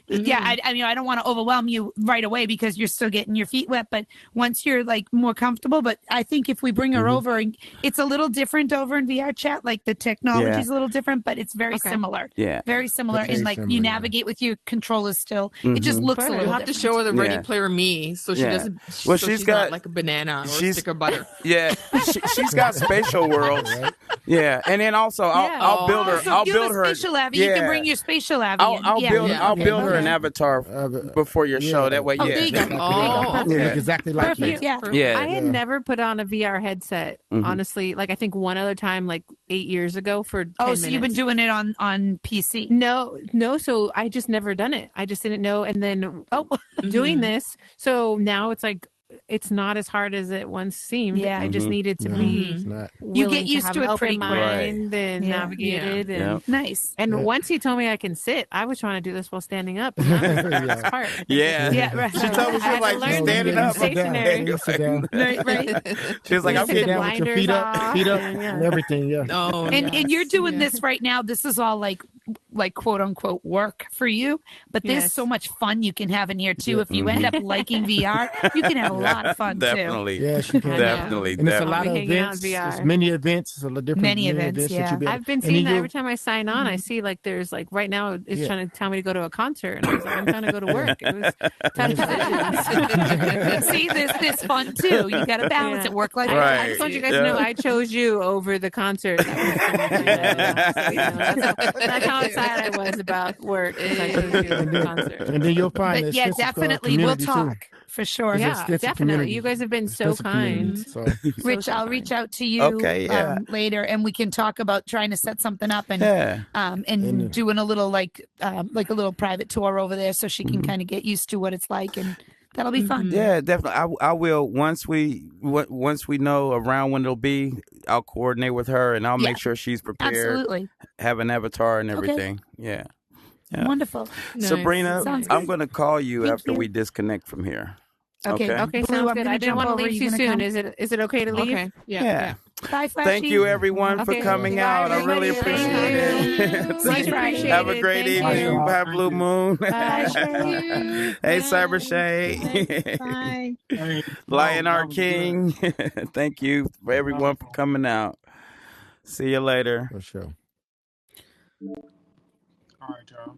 yeah, I don't want to overwhelm you right away because you're still getting your feet wet. But once you're like more comfortable, but I think if we bring her over, and it's a little different over in VR chat. Like the technology is a little different, but it's very similar. Yeah, very similar. Very And like similar, you navigate with your controllers still. It just looks a You little have to different. show her the Ready Yeah. Player Me, so she doesn't. Well, so she's she's got- not like a banana or a she's- stick of butter. Yeah, she's got spatial worlds. Yeah, and then also I'll build her. So I'll you build have a her. spatial Avi. You can bring your spatial Avi. I'll in. build. Yeah. I'll build her Okay. an avatar before your show. That way, Oh, there you go. Oh, Look exactly like Perfect. you. Yeah. yeah. I had never put on a VR headset, honestly. Like I think one other time, like 8 years ago for 10 Oh, minutes. so you've been doing it on PC? No. So I just never done it. I just didn't know. And then, doing this. So now it's like, it's not as hard as it once seemed. Yeah. I just needed to be It's not. You get willing used have to an it pretty open quick. mind and Yeah. navigate it. And, Yeah. Nice. and once he told me I can sit, I was trying to do this while standing up. And that was the hardest part. I think. Yeah. Yeah, right. She told me she was I had to like learn standing to up. be stationary. Sit down. Right. She was like, You I'm sit getting the down. With your blinders feet up, off, and, and everything. Yeah. oh, And you're doing this right now. This is all like quote unquote work for you, but there's Yes. so much fun you can have in here too. If you end up liking VR, you can have a lot of fun too. Definitely. Yes, you can. Definitely. And it's a Definitely. lot of I'll be hanging out events. in VR. There's many events. It's a lot different. Many events, that yeah. you'll be able- I've been and seeing then that you'll- every time I sign on. I see like there's like right now it's trying to tell me to go to a concert, and I was like, I'm trying to go to work. It was tough decisions. See, there's fun too. You got to balance it. Work life. Right. I just want you guys to know I chose you over the concert. That's how excited I was about work. Because I chose you over the concert. And then you'll find But that yeah, sense of, definitely we'll community, too. talk for sure. There's a Yeah, sense of definitely. community. You guys have been so Sense of community. kind. So Rich, so I'll kind. reach out to you Okay, yeah. later, and we can talk about trying to set something up and Yeah. and doing a little like a little private tour over there, so she can kind of get used to what it's like, and that'll be fun. Yeah, definitely. I will once we know around when it'll be. I'll coordinate with her and I'll make sure she's prepared. Absolutely. Have an avatar and Okay. everything. Yeah. Wonderful. Sabrina, Sounds I'm good. going to call you Thank after you. we disconnect from here. Okay. Okay, Blue, sounds I'm good. gonna I didn't jump want to over. leave You too gonna soon. come? Is it okay to leave? Okay. Yeah. Bye, Flashy. Thank you, everyone, for Okay. coming Bye, out. I really everybody. appreciate Thank it. you. Much appreciated. Have a great Thank evening. you. Bye, Blue Moon. Bye. Hey, Cyber Shay. Bye. Lionheart King. Thank you for everyone for coming out. See you later. for sure. All right, y'all.